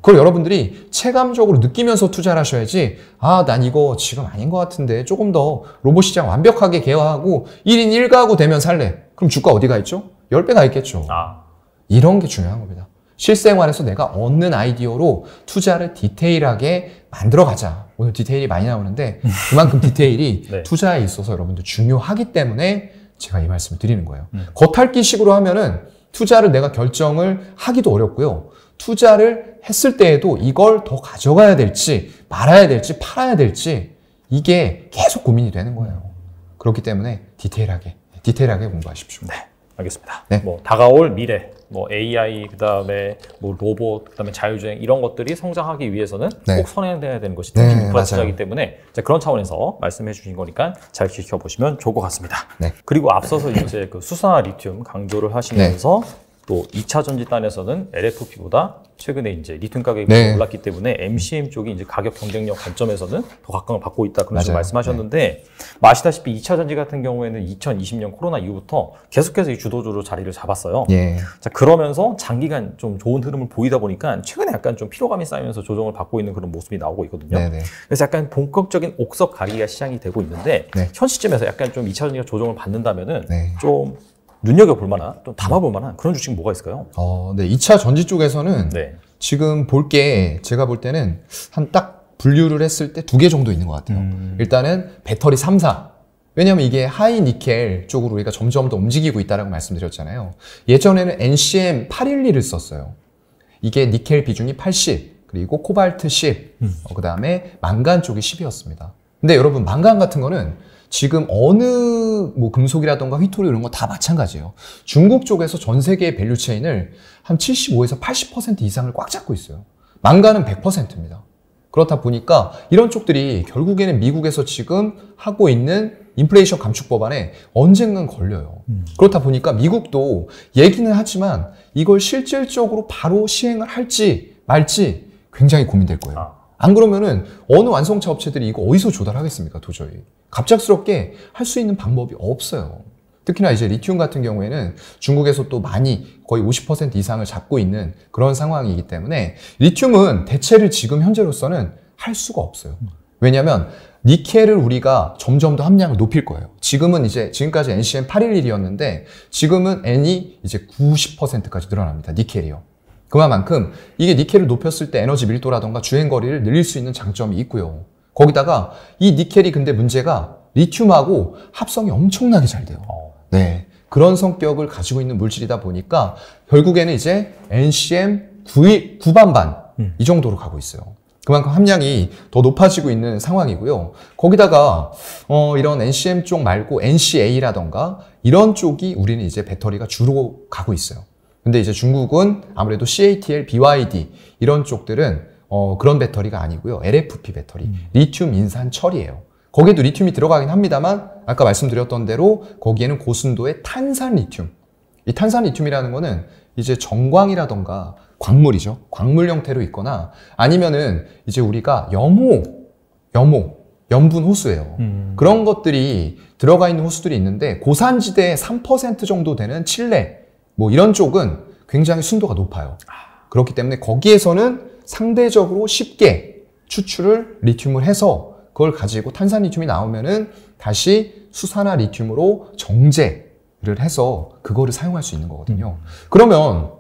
B: 그걸 여러분들이 체감적으로 느끼면서 투자를 하셔야지 난 이거 지금 아닌 것 같은데 조금 더 로봇 시장 완벽하게 개화하고 1인 1가구 되면 살래. 그럼 주가 어디가 있죠? 10배가 있겠죠. 이런 게 중요한 겁니다. 실생활에서 내가 얻는 아이디어로 투자를 디테일하게 만들어 가자. 오늘 디테일이 많이 나오는데 그만큼 디테일이 네. 투자에 있어서 여러분들 중요하기 때문에 제가 이 말씀을 드리는 거예요. 겉핥기식으로 하면은 투자를 내가 결정을 하기도 어렵고요. 투자를 했을 때에도 이걸 더 가져가야 될지 말아야 될지 팔아야 될지 이게 계속 고민이 되는 거예요. 그렇기 때문에 디테일하게 공부하십시오.
A: 네, 알겠습니다. 네. 뭐 다가올 미래, 뭐 AI 그다음에 뭐 로봇, 그다음에 자율주행 이런 것들이 성장하기 위해서는 네. 꼭 선행돼야 되는 것이 통신 인프라 투자이기 때문에 그런 차원에서 말씀해 주신 거니까 잘 지켜보시면 좋을 것 같습니다. 네. 그리고 앞서서 이제 그 수산화 리튬 강조를 하시면서 또 2차 전지단에서는 LFP보다 최근에 이제 리튬 가격이 올랐기 때문에 MCM 쪽이 이제 가격 경쟁력 관점에서는 더 각광을 받고 있다 그런 식으로 말씀하셨는데 아시다시피 2차 전지 같은 경우에는 2020년 코로나 이후부터 계속해서 이 주도주로 자리를 잡았어요. 자, 그러면서 장기간 좀 좋은 흐름을 보이다 보니까 최근에 약간 좀 피로감이 쌓이면서 조정을 받고 있는 그런 모습이 나오고 있거든요. 그래서 약간 본격적인 옥석 가리기가 시작이 되고 있는데 현 시점에서 약간 좀 2차 전지가 조정을 받는다면은 좀 눈여겨볼 만한, 좀 담아볼 만한 그런 주식 뭐가 있을까요?
B: 네. 2차 전지 쪽에서는 지금 볼 게 제가 볼 때는 한 딱 분류를 했을 때 2개 정도 있는 것 같아요. 일단은 배터리 3사. 왜냐면 이게 하이 니켈 쪽으로 우리가 점점 더 움직이고 있다라고 말씀드렸잖아요. 예전에는 NCM 812를 썼어요. 이게 니켈 비중이 80, 그리고 코발트 10, 그 다음에 망간 쪽이 10이었습니다. 근데 여러분, 망간 같은 거는 지금 어느 뭐 금속이라던가 휘토류 이런 거 다 마찬가지예요. 중국 쪽에서 전 세계의 밸류체인을 한 75에서 80% 이상을 꽉 잡고 있어요. 망간은 100%입니다. 그렇다 보니까 이런 쪽들이 결국에는 미국에서 지금 하고 있는 인플레이션 감축 법안에 언젠간 걸려요. 그렇다 보니까 미국도 얘기는 하지만 이걸 실질적으로 바로 시행을 할지 말지 굉장히 고민될 거예요. 안 그러면은 어느 완성차 업체들이 이거 어디서 조달하겠습니까, 도저히. 갑작스럽게 할 수 있는 방법이 없어요. 특히나 이제 리튬 같은 경우에는 중국에서 또 많이 거의 50% 이상을 잡고 있는 그런 상황이기 때문에 리튬은 대체를 지금 현재로서는 할 수가 없어요. 왜냐하면 니켈을 우리가 점점 더 함량을 높일 거예요. 지금은 이제 지금까지 NCM 811이었는데 지금은 N이 이제 90%까지 늘어납니다. 니켈이요. 그만큼 이게 니켈을 높였을 때 에너지 밀도라던가 주행 거리를 늘릴 수 있는 장점이 있고요. 거기다가 이 니켈이 근데 문제가 리튬하고 합성이 엄청나게 잘 돼요. 네, 그런 성격을 가지고 있는 물질이다 보니까 결국에는 이제 NCM 9반반 이 정도로 가고 있어요. 그만큼 함량이 더 높아지고 있는 상황이고요. 거기다가 이런 NCM 쪽 말고 NCA라던가 이런 쪽이 우리는 이제 배터리가 주로 가고 있어요. 근데 이제 중국은 아무래도 CATL, BYD 이런 쪽들은 그런 배터리가 아니고요. LFP 배터리, 리튬 인산 처리예요. 거기에도 리튬이 들어가긴 합니다만 아까 말씀드렸던 대로 거기에는 고순도의 탄산 리튬. 이 탄산 리튬이라는 거는 이제 정광이라던가 광물이죠. 광물 형태로 있거나 아니면은 이제 우리가 염분 호수예요. 그런 것들이 들어가 있는 호수들이 있는데 고산지대 3% 정도 되는 칠레 뭐 이런 쪽은 굉장히 순도가 높아요. 그렇기 때문에 거기에서는 상대적으로 쉽게 추출을 리튬을 해서 그걸 가지고 탄산 리튬이 나오면은 다시 수산화 리튬으로 정제를 해서 그거를 사용할 수 있는 거거든요. 그러면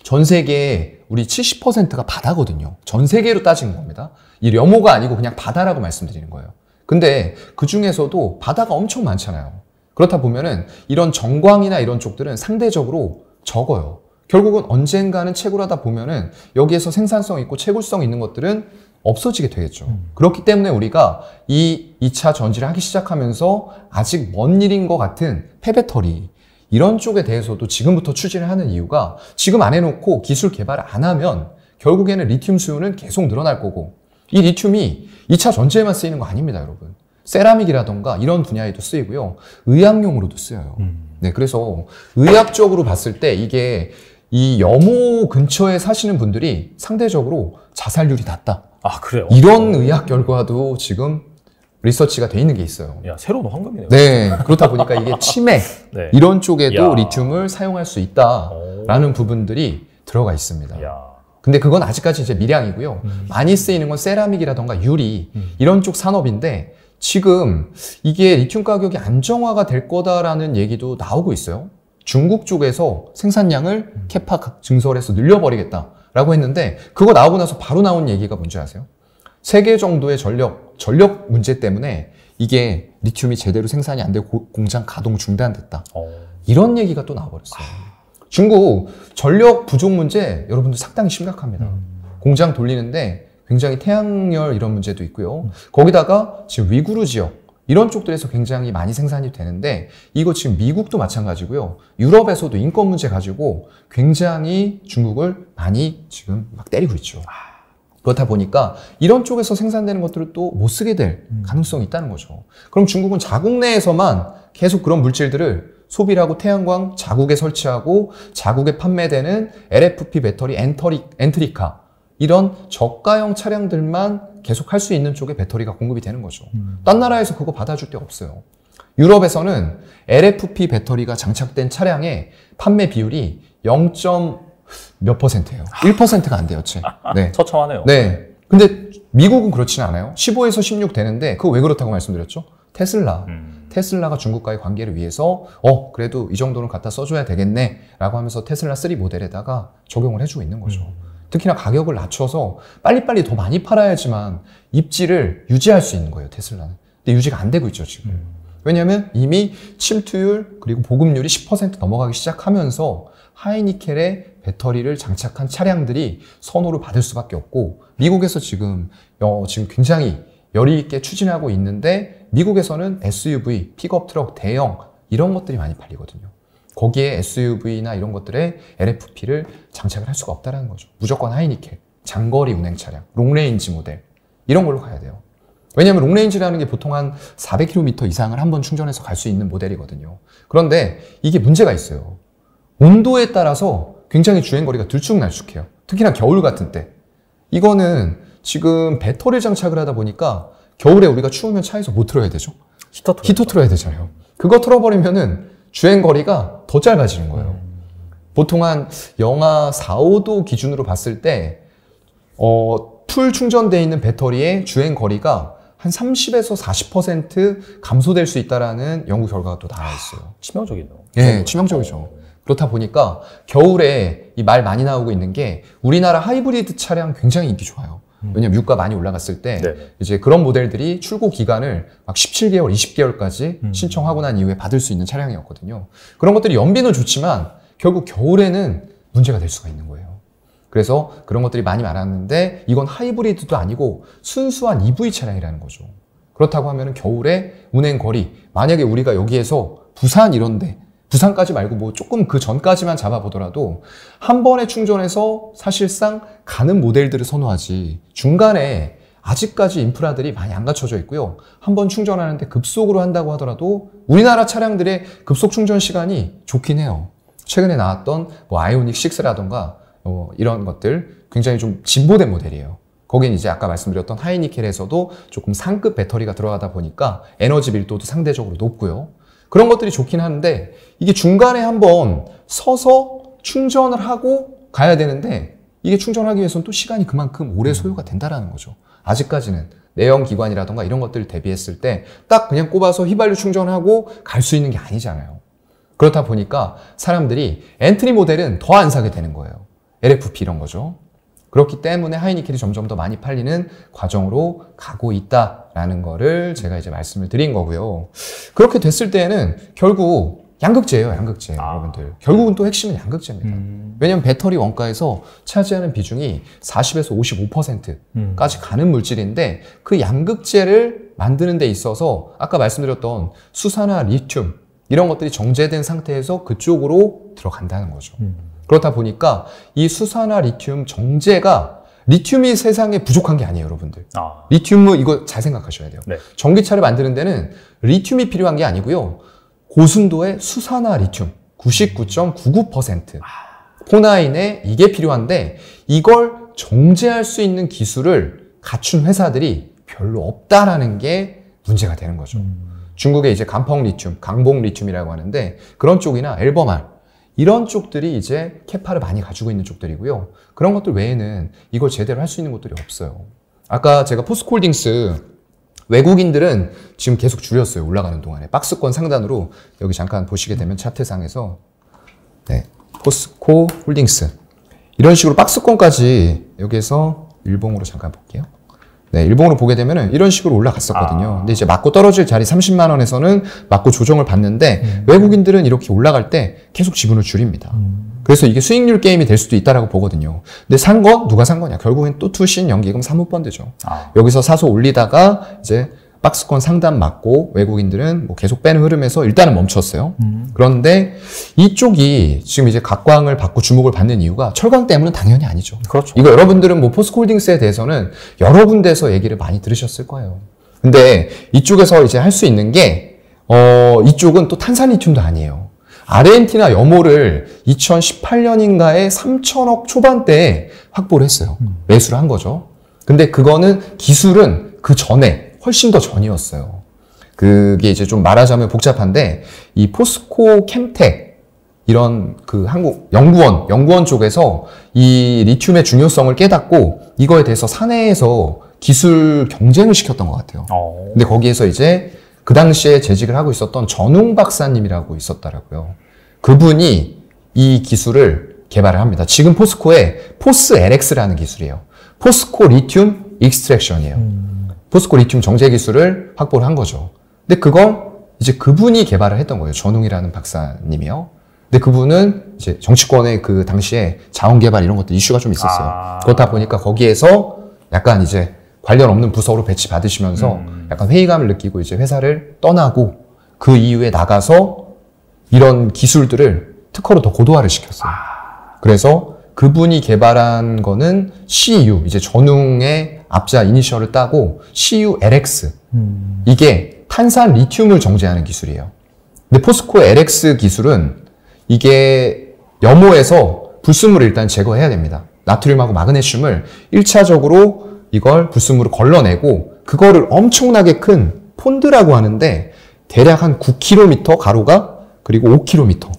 B: 전 세계 우리 70%가 바다거든요. 전 세계로 따지는 겁니다. 이 려모가 아니고 그냥 바다라고 말씀드리는 거예요. 근데 그 중에서도 바다가 엄청 많잖아요. 그렇다 보면은 이런 정광이나 이런 쪽들은 상대적으로 적어요. 결국은 언젠가는 채굴하다 보면은 여기에서 생산성 있고 채굴성 있는 것들은 없어지게 되겠죠. 그렇기 때문에 우리가 이 2차 전지를 하기 시작하면서 아직 먼 일인 것 같은 폐배터리 이런 쪽에 대해서도 지금부터 추진을 하는 이유가 지금 안 해놓고 기술 개발을 안 하면 결국에는 리튬 수요는 계속 늘어날 거고 이 리튬이 2차 전지에만 쓰이는 거 아닙니다, 여러분. 세라믹이라던가 이런 분야에도 쓰이고요. 의학용으로도 쓰여요. 네, 그래서 의학적으로 봤을 때 이게 이 염호 근처에 사시는 분들이 상대적으로 자살률이 낮다.
A: 아, 그래요?
B: 이런 의학 결과도 지금 리서치가 돼 있는 게 있어요.
A: 야, 새로운 황금이네요.
B: 네, 그렇다 보니까 이게 치매
A: 네.
B: 이런 쪽에도
A: 야.
B: 리튬을 사용할 수 있다라는 부분들이 들어가 있습니다.
A: 야.
B: 근데 그건 아직까지 이제 미량이고요. 많이 쓰이는 건 세라믹이라던가 유리 이런 쪽 산업인데 지금 이게 리튬 가격이 안정화가 될 거다라는 얘기도 나오고 있어요. 중국 쪽에서 생산량을 캐파 증설해서 늘려버리겠다라고 했는데 그거 나오고 나서 바로 나온 얘기가 뭔지 아세요? 3개 정도의 전력 문제 때문에 이게 리튬이 제대로 생산이 안 되고 공장 가동 중단됐다. 이런 얘기가 또 나와버렸어요. 중국 전력 부족 문제 여러분들 상당히 심각합니다. 공장 돌리는데 굉장히 태양열 이런 문제도 있고요. 거기다가 지금 위구르 지역 이런 쪽들에서 굉장히 많이 생산이 되는데 이거 지금 미국도 마찬가지고요. 유럽에서도 인권 문제 가지고 굉장히 중국을 많이 지금 막 때리고 있죠. 그렇다 보니까 이런 쪽에서 생산되는 것들을 또 못 쓰게 될 가능성이 있다는 거죠. 그럼 중국은 자국 내에서만 계속 그런 물질들을 소비를 하고 태양광 자국에 설치하고 자국에 판매되는 LFP 배터리 엔트리카 이런 저가형 차량들만 계속 할 수 있는 쪽에 배터리가 공급이 되는 거죠. 딴 나라에서 그거 받아줄 데가 없어요. 유럽에서는 LFP 배터리가 장착된 차량의 판매 비율이 0. 몇 %예요. 1%가 안 돼요, 채. 네.
A: 처참하네요.
B: 네. 근데 미국은 그렇지는 않아요. 15에서 16 되는데 그거 왜 그렇다고 말씀드렸죠? 테슬라. 테슬라가 중국과의 관계를 위해서 그래도 이 정도는 갖다 써줘야 되겠네 라고 하면서 테슬라 3 모델에다가 적용을 해주고 있는 거죠. 특히나 가격을 낮춰서 빨리빨리 더 많이 팔아야지만 입지를 유지할 수 있는 거예요, 테슬라는. 근데 유지가 안 되고 있죠, 지금. 왜냐하면 이미 침투율 그리고 보급률이 10% 넘어가기 시작하면서 하이니켈의 배터리를 장착한 차량들이 선호를 받을 수밖에 없고, 미국에서 지금 굉장히 열의 있게 추진하고 있는데, 미국에서는 SUV, 픽업 트럭, 대형 이런 것들이 많이 팔리거든요. 거기에 SUV나 이런 것들에 LFP를 장착을 할 수가 없다는 거죠. 무조건 하이니켈, 장거리 운행 차량, 롱레인지 모델 이런 걸로 가야 돼요. 왜냐하면 롱레인지라는 게 보통 한 400km 이상을 한번 충전해서 갈 수 있는 모델이거든요. 그런데 이게 문제가 있어요. 온도에 따라서 굉장히 주행거리가 들쭉날쭉해요. 특히나 겨울 같은 때. 이거는 지금 배터리 장착을 하다 보니까 겨울에 우리가 추우면 차에서 뭐 틀어야 되죠? 히터 틀어야 되잖아요. 그거 틀어버리면은 주행거리가 더 짧아지는 거예요. 보통 한 영하 4, 5도 기준으로 봤을 때 풀 충전되어 있는 배터리의 주행거리가 한 30에서 40% 감소될 수 있다는 연구 결과가 또 나와 있어요.
A: 치명적이네요.
B: 네, 치명적이죠. 그렇다 보니까 겨울에 이 말 많이 나오고 있는 게 우리나라 하이브리드 차량 굉장히 인기 좋아요. 왜냐면 유가 많이 올라갔을 때 이제 그런 모델들이 출고 기간을 막 17개월, 20개월까지 신청하고 난 이후에 받을 수 있는 차량이었거든요. 그런 것들이 연비는 좋지만 결국 겨울에는 문제가 될 수가 있는 거예요. 그래서 그런 것들이 많이 많았는데 이건 하이브리드도 아니고 순수한 EV 차량이라는 거죠. 그렇다고 하면 겨울에 운행 거리, 만약에 우리가 여기에서 부산 이런데, 부산까지 말고 뭐 조금 그 전까지만 잡아보더라도 한 번에 충전해서 사실상 가는 모델들을 선호하지, 중간에 아직까지 인프라들이 많이 안 갖춰져 있고요. 한 번 충전하는데 급속으로 한다고 하더라도 우리나라 차량들의 급속 충전 시간이 좋긴 해요. 최근에 나왔던 뭐 아이오닉 6라던가 이런 것들 굉장히 좀 진보된 모델이에요. 거긴 이제 아까 말씀드렸던 하이니켈에서도 조금 상급 배터리가 들어가다 보니까 에너지 밀도도 상대적으로 높고요. 그런 것들이 좋긴 한데 이게 중간에 한번 서서 충전을 하고 가야 되는데 이게 충전하기 위해서는 또 시간이 그만큼 오래 소요가 된다라는 거죠. 아직까지는 내연기관이라던가 이런 것들을 대비했을 때 딱 그냥 꼽아서 휘발유 충전하고 갈 수 있는 게 아니잖아요. 그렇다 보니까 사람들이 엔트리 모델은 더 안 사게 되는 거예요. LFP 이런 거죠. 그렇기 때문에 하이니켈이 점점 더 많이 팔리는 과정으로 가고 있다라는 거를 제가 이제 말씀을 드린 거고요. 그렇게 됐을 때는 결국 양극재예요, 양극재. 여러분들. 결국은 또 핵심은 양극재입니다. 왜냐하면 배터리 원가에서 차지하는 비중이 40에서 55%까지 가는 물질인데 그 양극재를 만드는 데 있어서 아까 말씀드렸던 수산화 리튬 이런 것들이 정제된 상태에서 그쪽으로 들어간다는 거죠. 그렇다 보니까 이 수산화 리튬 정제가 리튬이 세상에 부족한 게 아니에요, 여러분들. 리튬은 이거 잘 생각하셔야 돼요. 네. 전기차를 만드는 데는 리튬이 필요한 게 아니고요. 고순도의 수산화 리튬 99.99% 포나인에 이게 필요한데 이걸 정제할 수 있는 기술을 갖춘 회사들이 별로 없다라는 게 문제가 되는 거죠. 중국에 이제 간펑 리튬, 강봉 리튬이라고 하는데 그런 쪽이나 앨범알 이런 쪽들이 이제 캐파를 많이 가지고 있는 쪽들이고요. 그런 것들 외에는 이걸 제대로 할 수 있는 것들이 없어요. 아까 제가 포스코홀딩스 외국인들은 지금 계속 줄였어요. 올라가는 동안에. 박스권 상단으로 여기 잠깐 보시게 되면 차트상에서 네, 포스코홀딩스 이런 식으로 박스권까지 여기에서 일봉으로 잠깐 볼게요. 네, 일봉으로 보게 되면은 이런 식으로 올라갔었거든요. 근데 이제 맞고 떨어질 자리 30만 원에서는 맞고 조정을 받는데 외국인들은 이렇게 올라갈 때 계속 지분을 줄입니다. 그래서 이게 수익률 게임이 될 수도 있다라고 보거든요. 근데 산 건 누가 산 거냐? 결국엔 또 투신 연기금 사모펀드죠. 여기서 사서 올리다가 이제 박스권 상단 맞고 외국인들은 뭐 계속 빼는 흐름에서 일단은 멈췄어요. 그런데 이쪽이 지금 이제 각광을 받고 주목을 받는 이유가 철강 때문은 당연히 아니죠.
A: 그렇죠.
B: 이거 여러분들은 뭐 포스코홀딩스에 대해서는 여러 군데에서 얘기를 많이 들으셨을 거예요. 근데 이쪽에서 이제 할 수 있는 게 이쪽은 또 탄산리튬도 아니에요. 아르헨티나 염호를 2018년인가에 3천억 초반대에 확보를 했어요. 매수를 한 거죠. 근데 그거는 기술은 그 전에 훨씬 더 전이었어요. 그게 이제 좀 말하자면 복잡한데 이 포스코 캠텍 이런 그 한국 연구원 쪽에서 이 리튬의 중요성을 깨닫고 이거에 대해서 사내에서 기술 경쟁을 시켰던 것 같아요. 근데 거기에서 이제 그 당시에 재직을 하고 있었던 전웅 박사님이라고 있었더라고요. 그분이 이 기술을 개발을 합니다. 지금 포스코의 포스 LX라는 기술이에요. 포스코 리튬 익스트랙션이에요. 포스코 리튬 정제 기술을 확보를 한 거죠. 근데 그걸 이제 그분이 개발을 했던 거예요. 전웅이라는 박사님이요. 근데 그분은 이제 정치권의 그 당시에 자원개발 이런 것들 이슈가 좀 있었어요. 그렇다 보니까 거기에서 약간 이제 관련 없는 부서로 배치받으시면서 약간 회의감을 느끼고 이제 회사를 떠나고 그 이후에 나가서 이런 기술들을 특허로 더 고도화를 시켰어요. 그래서 그분이 개발한 거는 CU, 이제 전웅의 앞자 이니셜을 따고 CU-LX. 이게 탄산 리튬을 정제하는 기술이에요. 근데 포스코 LX 기술은 이게 염호에서 불순물을 일단 제거해야 됩니다. 나트륨하고 마그네슘을 1차적으로 이걸 불순물을 걸러내고 그거를 엄청나게 큰 폰드라고 하는데 대략 한 9km 가로가 그리고 5km.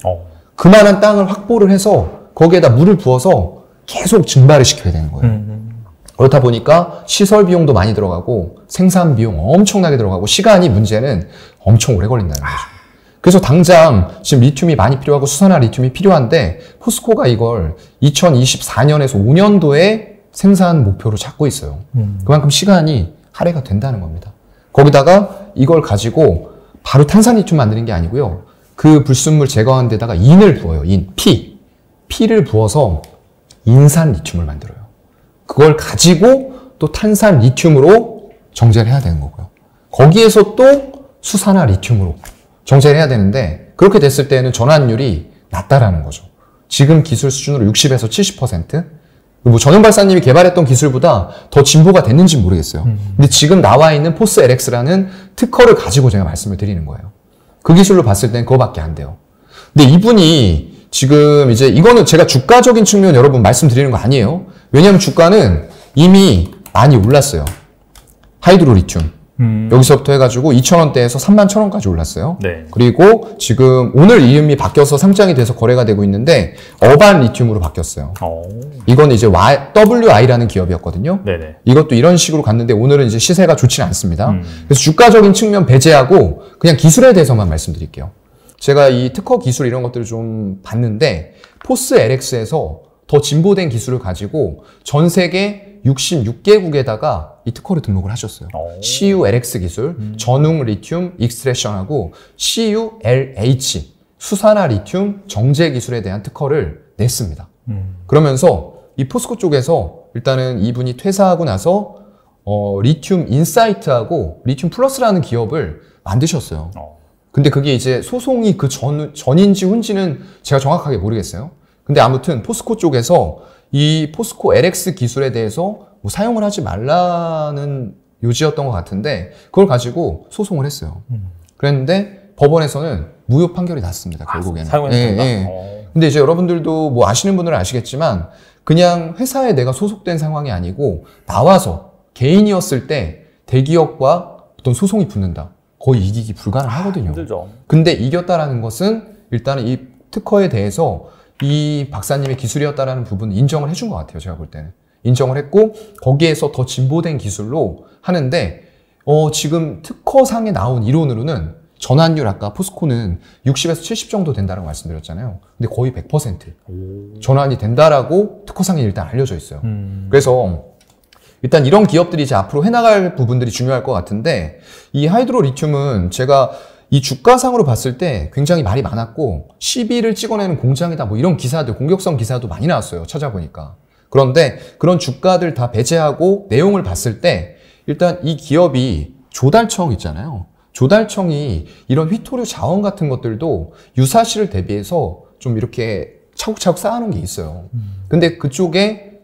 B: 그만한 땅을 확보를 해서 거기에다 물을 부어서 계속 증발을 시켜야 되는 거예요. 그렇다 보니까 시설 비용도 많이 들어가고 생산 비용 엄청나게 들어가고 시간이 문제는 엄청 오래 걸린다는 거죠. 그래서 당장 지금 리튬이 많이 필요하고 수산화 리튬이 필요한데 포스코가 이걸 2024년에서 5년도에 생산 목표로 잡고 있어요. 그만큼 시간이 할애가 된다는 겁니다. 거기다가 이걸 가지고 바로 탄산 리튬 만드는 게 아니고요. 그 불순물 제거한 데다가 인을 부어요. 피를 부어서 인산 리튬을 만들어요. 그걸 가지고 또 탄산 리튬으로 정제를 해야 되는 거고요. 거기에서 또 수산화 리튬으로 정제를 해야 되는데 그렇게 됐을 때는 전환율이 낮다라는 거죠. 지금 기술 수준으로 60에서 70%? 뭐 전용 발사님이 개발했던 기술보다 더 진보가 됐는지 모르겠어요. 근데 지금 나와 있는 포스 LX라는 특허를 가지고 제가 말씀을 드리는 거예요. 그 기술로 봤을 땐 그거밖에 안 돼요. 근데 이분이 지금 이제 이거는 제가 주가적인 측면 여러분 말씀드리는 거 아니에요. 왜냐하면 주가는 이미 많이 올랐어요. 하이드로 리튬. 여기서부터 해가지고 2,000원대에서 31,000원까지 올랐어요.
A: 네.
B: 그리고 지금 오늘 이름이 바뀌어서 상장이 돼서 거래가 되고 있는데 어반 리튬으로 바뀌었어요. 이건 이제 WI라는 기업이었거든요.
A: 네네.
B: 이것도 이런 식으로 갔는데 오늘은 이제 시세가 좋지는 않습니다. 그래서 주가적인 측면 배제하고 그냥 기술에 대해서만 말씀드릴게요. 제가 이 특허 기술 이런 것들을 좀 봤는데 포스 LX에서 더 진보된 기술을 가지고 전 세계 66개국에다가 이 특허를 등록을 하셨어요. CU-LX 기술, 전웅 리튬 익스트랙션하고 CU-LH, 수산화 리튬 정제 기술에 대한 특허를 냈습니다. 그러면서 이 포스코 쪽에서 일단은 이분이 퇴사하고 나서 리튬 인사이트하고 리튬 플러스라는 기업을 만드셨어요. 근데 그게 이제 소송이 그 전인지 후인지는 제가 정확하게 모르겠어요. 근데 아무튼 포스코 쪽에서 이 포스코 LX 기술에 대해서 뭐 사용을 하지 말라는 요지였던 것 같은데 그걸 가지고 소송을 했어요. 그랬는데 법원에서는 무효 판결이 났습니다. 결국에는.
A: 사용했습니다.
B: 근데 이제 여러분들도 뭐 아시는 분들은 아시겠지만 그냥 회사에 내가 소속된 상황이 아니고 나와서 개인이었을 때 대기업과 어떤 소송이 붙는다. 거의 이기기 불가능하거든요.
A: 힘들죠.
B: 근데 이겼다라는 것은 일단은 이 특허에 대해서 이 박사님의 기술이었다라는 부분을 인정을 해준 것 같아요. 제가 볼 때는. 인정을 했고 거기에서 더 진보된 기술로 하는데 지금 특허상에 나온 이론으로는 전환율 아까 포스코는 60에서 70 정도 된다고 말씀드렸잖아요. 근데 거의 100% 전환이 된다라고 특허상에 일단 알려져 있어요. 그래서 일단 이런 기업들이 이제 앞으로 해나갈 부분들이 중요할 것 같은데 이 하이드로 리튬은 제가 이 주가상으로 봤을 때 굉장히 말이 많았고 시비를 찍어내는 공장이다 뭐 이런 기사들 공격성 기사도 많이 나왔어요. 찾아보니까. 그런데 그런 주가들 다 배제하고 내용을 봤을 때 일단 이 기업이 조달청 있잖아요. 조달청이 이런 휘토류 자원 같은 것들도 유사시를 대비해서 좀 이렇게 차곡차곡 쌓아놓은 게 있어요. 근데 그쪽에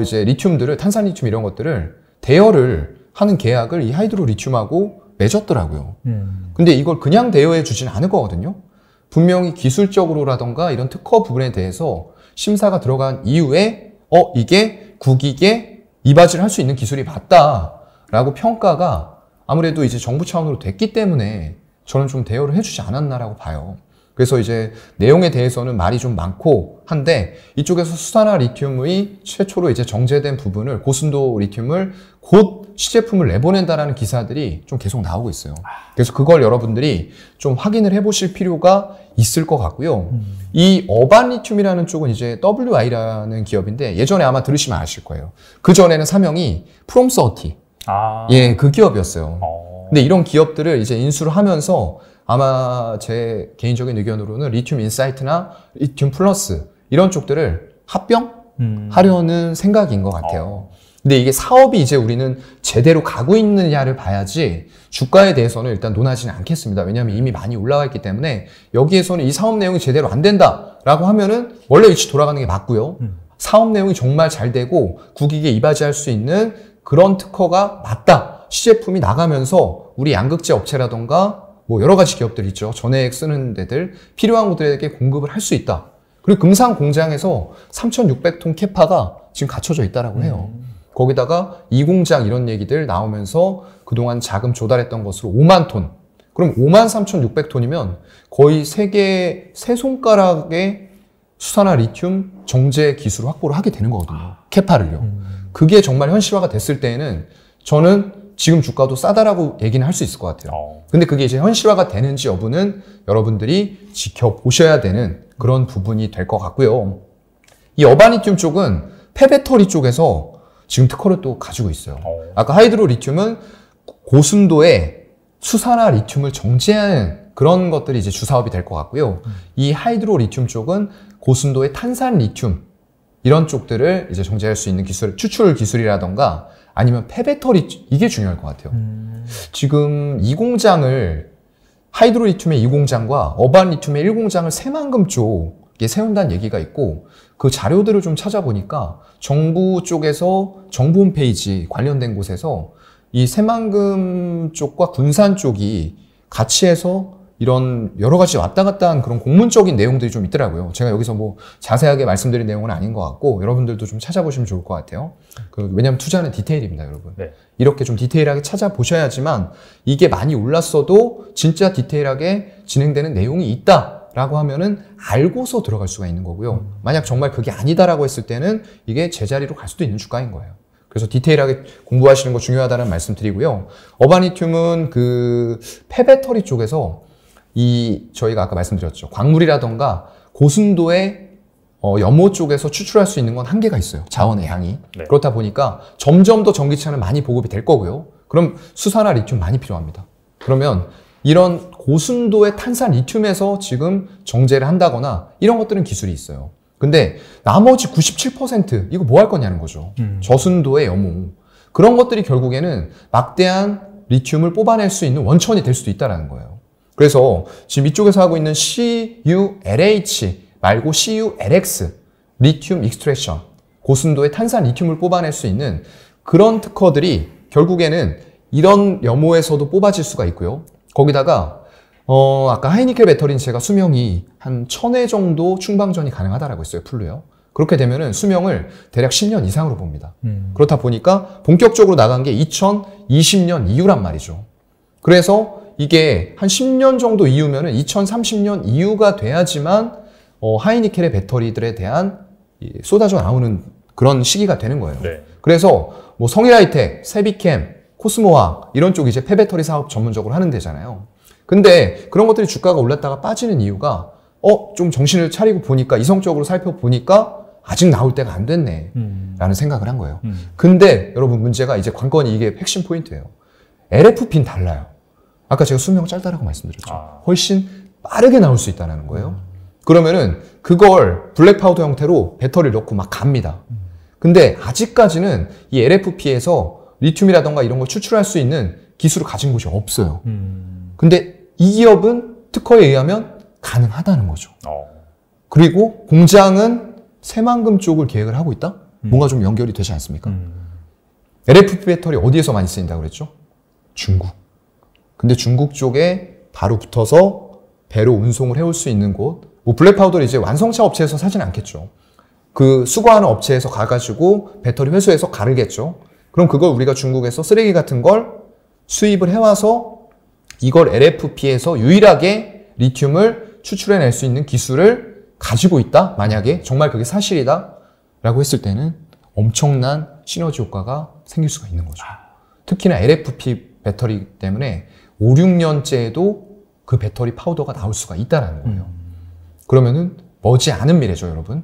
B: 이제 리튬들을 탄산 리튬 이런 것들을 대여를 하는 계약을 이 하이드로 리튬하고 맺었더라고요. 근데 이걸 그냥 대여해 주진 않을 거거든요. 분명히 기술적으로라던가 이런 특허 부분에 대해서 심사가 들어간 이후에 이게 국익에 이바지를 할 수 있는 기술이 맞다라고 평가가 아무래도 이제 정부 차원으로 됐기 때문에 저는 좀 대여를 해주지 않았나라고 봐요. 그래서 이제 내용에 대해서는 말이 좀 많고 한데 이쪽에서 수산화 리튬의 최초로 이제 정제된 부분을 고순도 리튬을 곧 시제품을 내보낸다라는 기사들이 좀 계속 나오고 있어요. 그래서 그걸 여러분들이 좀 확인을 해보실 필요가 있을 것 같고요. 이 어반 리튬이라는 쪽은 이제 WI라는 기업인데 예전에 아마 들으시면 아실 거예요. 그 전에는 사명이 프롬서티. 예, 그 기업이었어요. 근데 이런 기업들을 이제 인수를 하면서 아마 제 개인적인 의견으로는 리튬 인사이트나 리튬 플러스 이런 쪽들을 합병하려는 생각인 것 같아요. 근데 이게 사업이 이제 우리는 제대로 가고 있느냐를 봐야지 주가에 대해서는 일단 논하지는 않겠습니다. 왜냐하면 이미 많이 올라가 있기 때문에 여기에서는 이 사업 내용이 제대로 안 된다라고 하면은 원래 위치 돌아가는 게 맞고요. 사업 내용이 정말 잘 되고 국익에 이바지할 수 있는 그런 특허가 맞다. 시제품이 나가면서 우리 양극재 업체라던가 뭐 여러 가지 기업들 있죠. 전해액 쓰는 데들 필요한 곳들에게 공급을 할 수 있다. 그리고 금산 공장에서 3,600톤 캐파가 지금 갖춰져 있다라고 해요. 거기다가 이 공장 이런 얘기들 나오면서 그동안 자금 조달했던 것으로 5만 톤. 그럼 53,600톤이면 거의 세계 세 손가락의 수산화 리튬 정제 기술을 확보를 하게 되는 거거든요. 캐파를요. 그게 정말 현실화가 됐을 때에는 저는 지금 주가도 싸다라고 얘기는 할 수 있을 것 같아요. 근데 그게 이제 현실화가 되는지 여부는 여러분들이 지켜보셔야 되는 그런 부분이 될 것 같고요. 이 어바리튬 쪽은 폐배터리 쪽에서 지금 특허를 또 가지고 있어요. 아까 하이드로 리튬은 고순도의 수산화 리튬을 정제하는 그런 것들이 이제 주사업이 될 것 같고요. 이 하이드로 리튬 쪽은 고순도의 탄산 리튬 이런 쪽들을 이제 정제할 수 있는 기술, 추출 기술이라던가 아니면 폐배터리 이게 중요할 것 같아요. 지금 이 공장을 하이드로 리튬의 이 공장과 어반 리튬의 1공장을 새만금 쪽에 세운다는 얘기가 있고 그 자료들을 좀 찾아보니까 정부 쪽에서 정부 홈페이지 관련된 곳에서 이 새만금 쪽과 군산 쪽이 같이 해서 이런 여러 가지 왔다 갔다 한 그런 공문적인 내용들이 좀 있더라고요. 제가 여기서 뭐 자세하게 말씀드릴 내용은 아닌 것 같고 여러분들도 좀 찾아보시면 좋을 것 같아요. 왜냐하면 투자는 디테일입니다, 여러분. 네. 이렇게 좀 디테일하게 찾아보셔야지만 이게 많이 올랐어도 진짜 디테일하게 진행되는 내용이 있다라고 하면은 알고서 들어갈 수가 있는 거고요. 만약 정말 그게 아니다라고 했을 때는 이게 제자리로 갈 수도 있는 주가인 거예요. 그래서 디테일하게 공부하시는 거 중요하다는 말씀 드리고요. 어바리튬은 그 폐배터리 쪽에서 저희가 아까 말씀드렸죠. 광물이라던가 고순도의 염호 쪽에서 추출할 수 있는 건 한계가 있어요. 자원의 양이. 네. 그렇다 보니까 점점 더 전기차는 많이 보급이 될 거고요. 그럼 수산화 리튬 많이 필요합니다. 그러면 이런 고순도의 탄산 리튬에서 지금 정제를 한다거나 이런 것들은 기술이 있어요. 근데 나머지 97% 이거 뭐 할 거냐는 거죠. 저순도의 염호. 그런 것들이 결국에는 막대한 리튬을 뽑아낼 수 있는 원천이 될 수도 있다는 거예요. 그래서 지금 이쪽에서 하고 있는 CULH 말고 CULX, 리튬 익스트랙션, 고순도의 탄산 리튬을 뽑아낼 수 있는 그런 특허들이 결국에는 이런 염호에서도 뽑아질 수가 있고요. 거기다가 아까 하이니켈 배터리는 제가 수명이 한 1000회 정도 충방전이 가능하다라고 했어요. 풀로요. 그렇게 되면은 수명을 대략 10년 이상으로 봅니다. 그렇다 보니까 본격적으로 나간 게 2020년 이후란 말이죠. 그래서 이게 한 10년 정도 이후면은 2030년 이후가 돼야지만 하이니켈의 배터리들에 대한 쏟아져 나오는 그런 시기가 되는 거예요. 네. 그래서 뭐 성일하이텍, 세비캠, 코스모화 이런 쪽 이제 폐배터리 사업 전문적으로 하는 데잖아요. 근데 그런 것들이 주가가 올랐다가 빠지는 이유가 좀 정신을 차리고 보니까 이성적으로 살펴보니까 아직 나올 때가 안 됐네 라는 생각을 한 거예요. 근데 여러분 문제가 이제 관건이 이게 핵심 포인트예요. LFP는 달라요. 아까 제가 수명 짧다라고 말씀드렸죠. 훨씬 빠르게 나올 수 있다는 거예요. 그러면은 그걸 블랙 파우더 형태로 배터리를 넣고 막 갑니다. 근데 아직까지는 이 LFP에서 리튬이라던가 이런 걸 추출할 수 있는 기술을 가진 곳이 없어요. 근데 이 기업은 특허에 의하면 가능하다는 거죠. 그리고 공장은 새만금 쪽을 계획을 하고 있다? 뭔가 좀 연결이 되지 않습니까? LFP 배터리 어디에서 많이 쓰인다고 그랬죠? 중국. 근데 중국 쪽에 바로 붙어서 배로 운송을 해올 수 있는 곳, 뭐 블랙 파우더를 이제 완성차 업체에서 사지는 않겠죠. 그 수거하는 업체에서 가가지고 배터리 회수해서 가르겠죠. 그럼 그걸 우리가 중국에서 쓰레기 같은 걸 수입을 해와서 이걸 LFP에서 유일하게 리튬을 추출해낼 수 있는 기술을 가지고 있다? 만약에 정말 그게 사실이다? 라고 했을 때는 엄청난 시너지 효과가 생길 수가 있는 거죠. 특히나 LFP 배터리 때문에 5, 6년째에도 그 배터리 파우더가 나올 수가 있다는 거예요. 그러면은 머지않은 미래죠, 여러분.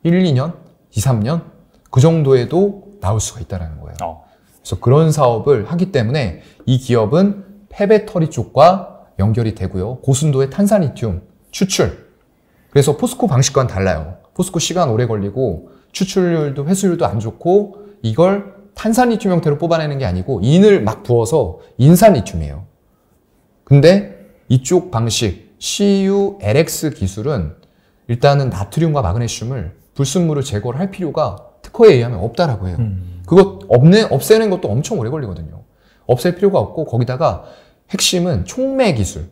B: 1, 2년, 2, 3년 그 정도에도 나올 수가 있다는 거예요. 그래서 그런 사업을 하기 때문에 이 기업은 폐배터리 쪽과 연결이 되고요. 고순도의 탄산리튬 추출. 그래서 포스코 방식과는 달라요. 포스코 시간 오래 걸리고 추출률도 회수율도 안 좋고 이걸 탄산리튬 형태로 뽑아내는 게 아니고 인을 막 부어서 인산리튬이에요. 근데 이쪽 방식 CuLX 기술은 일단은 나트륨과 마그네슘을 불순물을 제거를 할 필요가 특허에 의하면 없다라고 해요. 그거 없애는 것도 엄청 오래 걸리거든요. 없앨 필요가 없고 거기다가 핵심은 촉매 기술,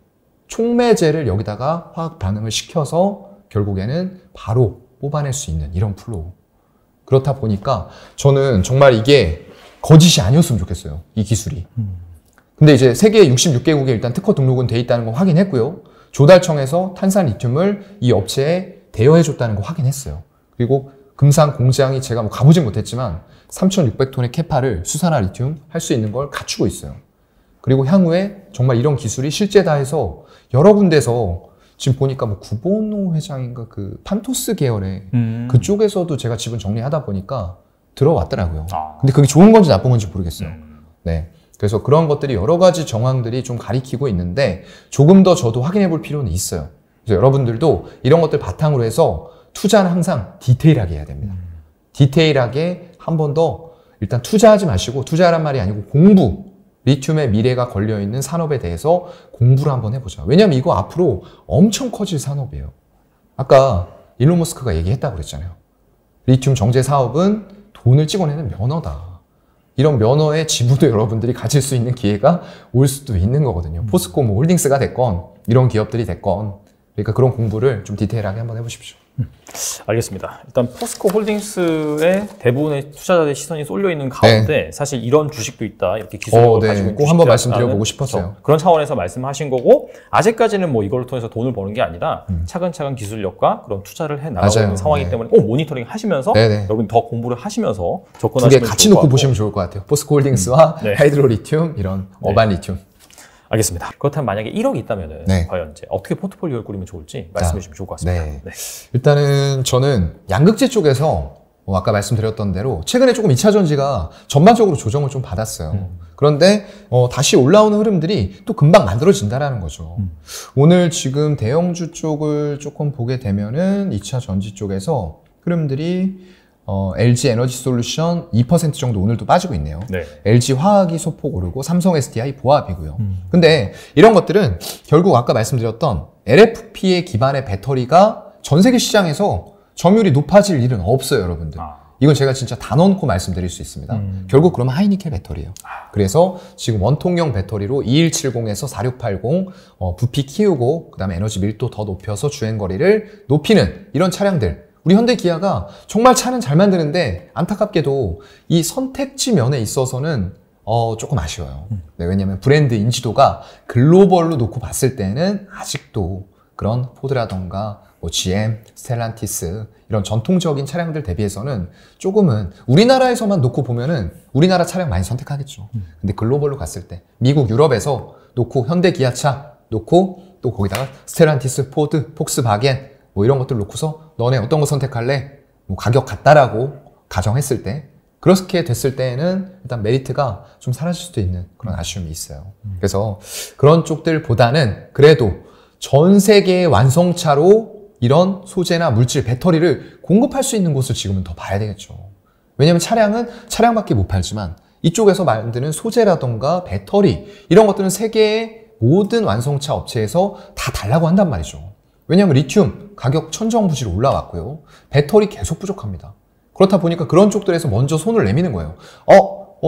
B: 촉매제를 여기다가 화학 반응을 시켜서 결국에는 바로 뽑아낼 수 있는 이런 플로우. 그렇다 보니까 저는 정말 이게 거짓이 아니었으면 좋겠어요. 이 기술이. 근데 이제 세계 66개국에 일단 특허 등록은 돼 있다는 거 확인했고요. 조달청에서 탄산리튬을 이 업체에 대여해줬다는 거 확인했어요. 그리고 금산 공장이 제가 뭐 가보진 못했지만 3,600톤의 캐파를 수산화 리튬 할 수 있는 걸 갖추고 있어요. 그리고 향후에 정말 이런 기술이 실제다 해서 여러 군데서 지금 보니까 뭐 구본호 회장인가 그 판토스 계열의 그쪽에서도 제가 지분 정리하다 보니까 들어왔더라고요. 근데 그게 좋은 건지 나쁜 건지 모르겠어요. 네. 그래서 그런 것들이 여러 가지 정황들이 좀 가리키고 있는데 조금 더 저도 확인해 볼 필요는 있어요. 그래서 여러분들도 이런 것들 바탕으로 해서 투자는 항상 디테일하게 해야 됩니다. 디테일하게 한 번 더 일단 투자하지 마시고 투자란 말이 아니고 공부, 리튬의 미래가 걸려있는 산업에 대해서 공부를 한번 해보자. 왜냐면 이거 앞으로 엄청 커질 산업이에요. 아까 일론 머스크가 얘기했다고 그랬잖아요. 리튬 정제 사업은 돈을 찍어내는 면허다. 이런 면허의 지분도 여러분들이 가질 수 있는 기회가 올 수도 있는 거거든요. 포스코 뭐 홀딩스가 됐건 이런 기업들이 됐건 그러니까 그런 공부를 좀 디테일하게 한번 해보십시오.
A: 알겠습니다. 일단 포스코 홀딩스의 대부분의 투자자들의 시선이 쏠려 있는 가운데 네. 사실 이런 주식도 있다 이렇게 기술을
B: 네.
A: 가지고
B: 꼭 한번 말씀드려보고 싶었어요.
A: 그런 차원에서 말씀하신 거고 아직까지는 뭐 이걸 통해서 돈을 버는 게 아니라 차근차근 기술력과 그런 투자를 해 나가고 있는 상황이기 때문에 꼭 모니터링 하시면서 여러분 더 공부를 하시면서 접근하시면
B: 두 개 같이 놓고 보시면 좋을 것 같아요. 포스코 홀딩스와 하이드로리튬 이런 어반리튬.
A: 알겠습니다. 그렇다면 만약에 1억이 있다면은 과연 이제 어떻게 포트폴리오를 꾸리면 좋을지 말씀해 주시면 좋을 것 같습니다.
B: 일단은 저는 양극재 쪽에서 아까 말씀드렸던 대로 최근에 조금 2차 전지가 전반적으로 조정을 좀 받았어요. 그런데 다시 올라오는 흐름들이 또 금방 만들어진다라는 거죠. 오늘 지금 대형주 쪽을 조금 보게 되면은 2차 전지 쪽에서 흐름들이 LG 에너지 솔루션 2% 정도 오늘도 빠지고 있네요. LG 화학이 소폭 오르고 삼성 SDI 보합이고요. 근데 이런 것들은 결국 아까 말씀드렸던 LFP의 기반의 배터리가 전 세계 시장에서 점유율이 높아질 일은 없어요, 여러분들. 이건 제가 진짜 다 넣고 말씀드릴 수 있습니다. 결국 그러면 하이니켈 배터리예요. 그래서 지금 원통형 배터리로 2170에서 4680 부피 키우고 그다음에 에너지 밀도 더 높여서 주행거리를 높이는 이런 차량들 우리 현대 기아가 정말 차는 잘 만드는데 안타깝게도 이 선택지 면에 있어서는 조금 아쉬워요. 왜냐면 브랜드 인지도가 글로벌로 놓고 봤을 때는 아직도 그런 포드라던가 뭐 GM, 스텔란티스 이런 전통적인 차량들 대비해서는 조금은 우리나라에서만 놓고 보면은 우리나라 차량 많이 선택하겠죠. 근데 글로벌로 갔을 때 미국, 유럽에서 놓고 현대 기아차 놓고 또 거기다가 스텔란티스, 포드, 폭스바겐 뭐 이런 것들 놓고서 너네 어떤 거 선택할래? 뭐 가격 같다라고 가정했을 때 그렇게 됐을 때에는 일단 메리트가 좀 사라질 수도 있는 그런 아쉬움이 있어요. 그래서 그런 쪽들보다는 그래도 전 세계의 완성차로 이런 소재나 물질, 배터리를 공급할 수 있는 곳을 지금은 더 봐야 되겠죠. 왜냐하면 차량은 차량밖에 못 팔지만 이쪽에서 만드는 소재라던가 배터리 이런 것들은 세계의 모든 완성차 업체에서 다 달라고 한단 말이죠. 왜냐하면 리튬 가격 천정부지로 올라왔고요. 배터리 계속 부족합니다. 그렇다 보니까 그런 쪽들에서 먼저 손을 내미는 거예요.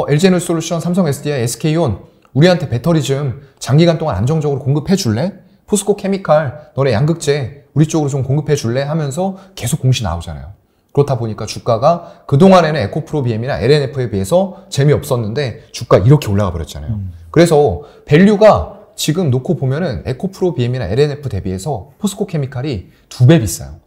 B: LG 에너지 솔루션, 삼성 SDI, SK온 우리한테 배터리 좀 장기간 동안 안정적으로 공급해 줄래? 포스코 케미칼 너네 양극재 우리 쪽으로 좀 공급해 줄래? 하면서 계속 공시 나오잖아요. 그렇다 보니까 주가가 그동안에는 에코프로 BM이나 LNF에 비해서 재미없었는데 주가 이렇게 올라가 버렸잖아요. 그래서 밸류가 지금 놓고 보면은 에코프로 BM이나 LNF 대비해서 포스코 케미칼이 2배 비싸요.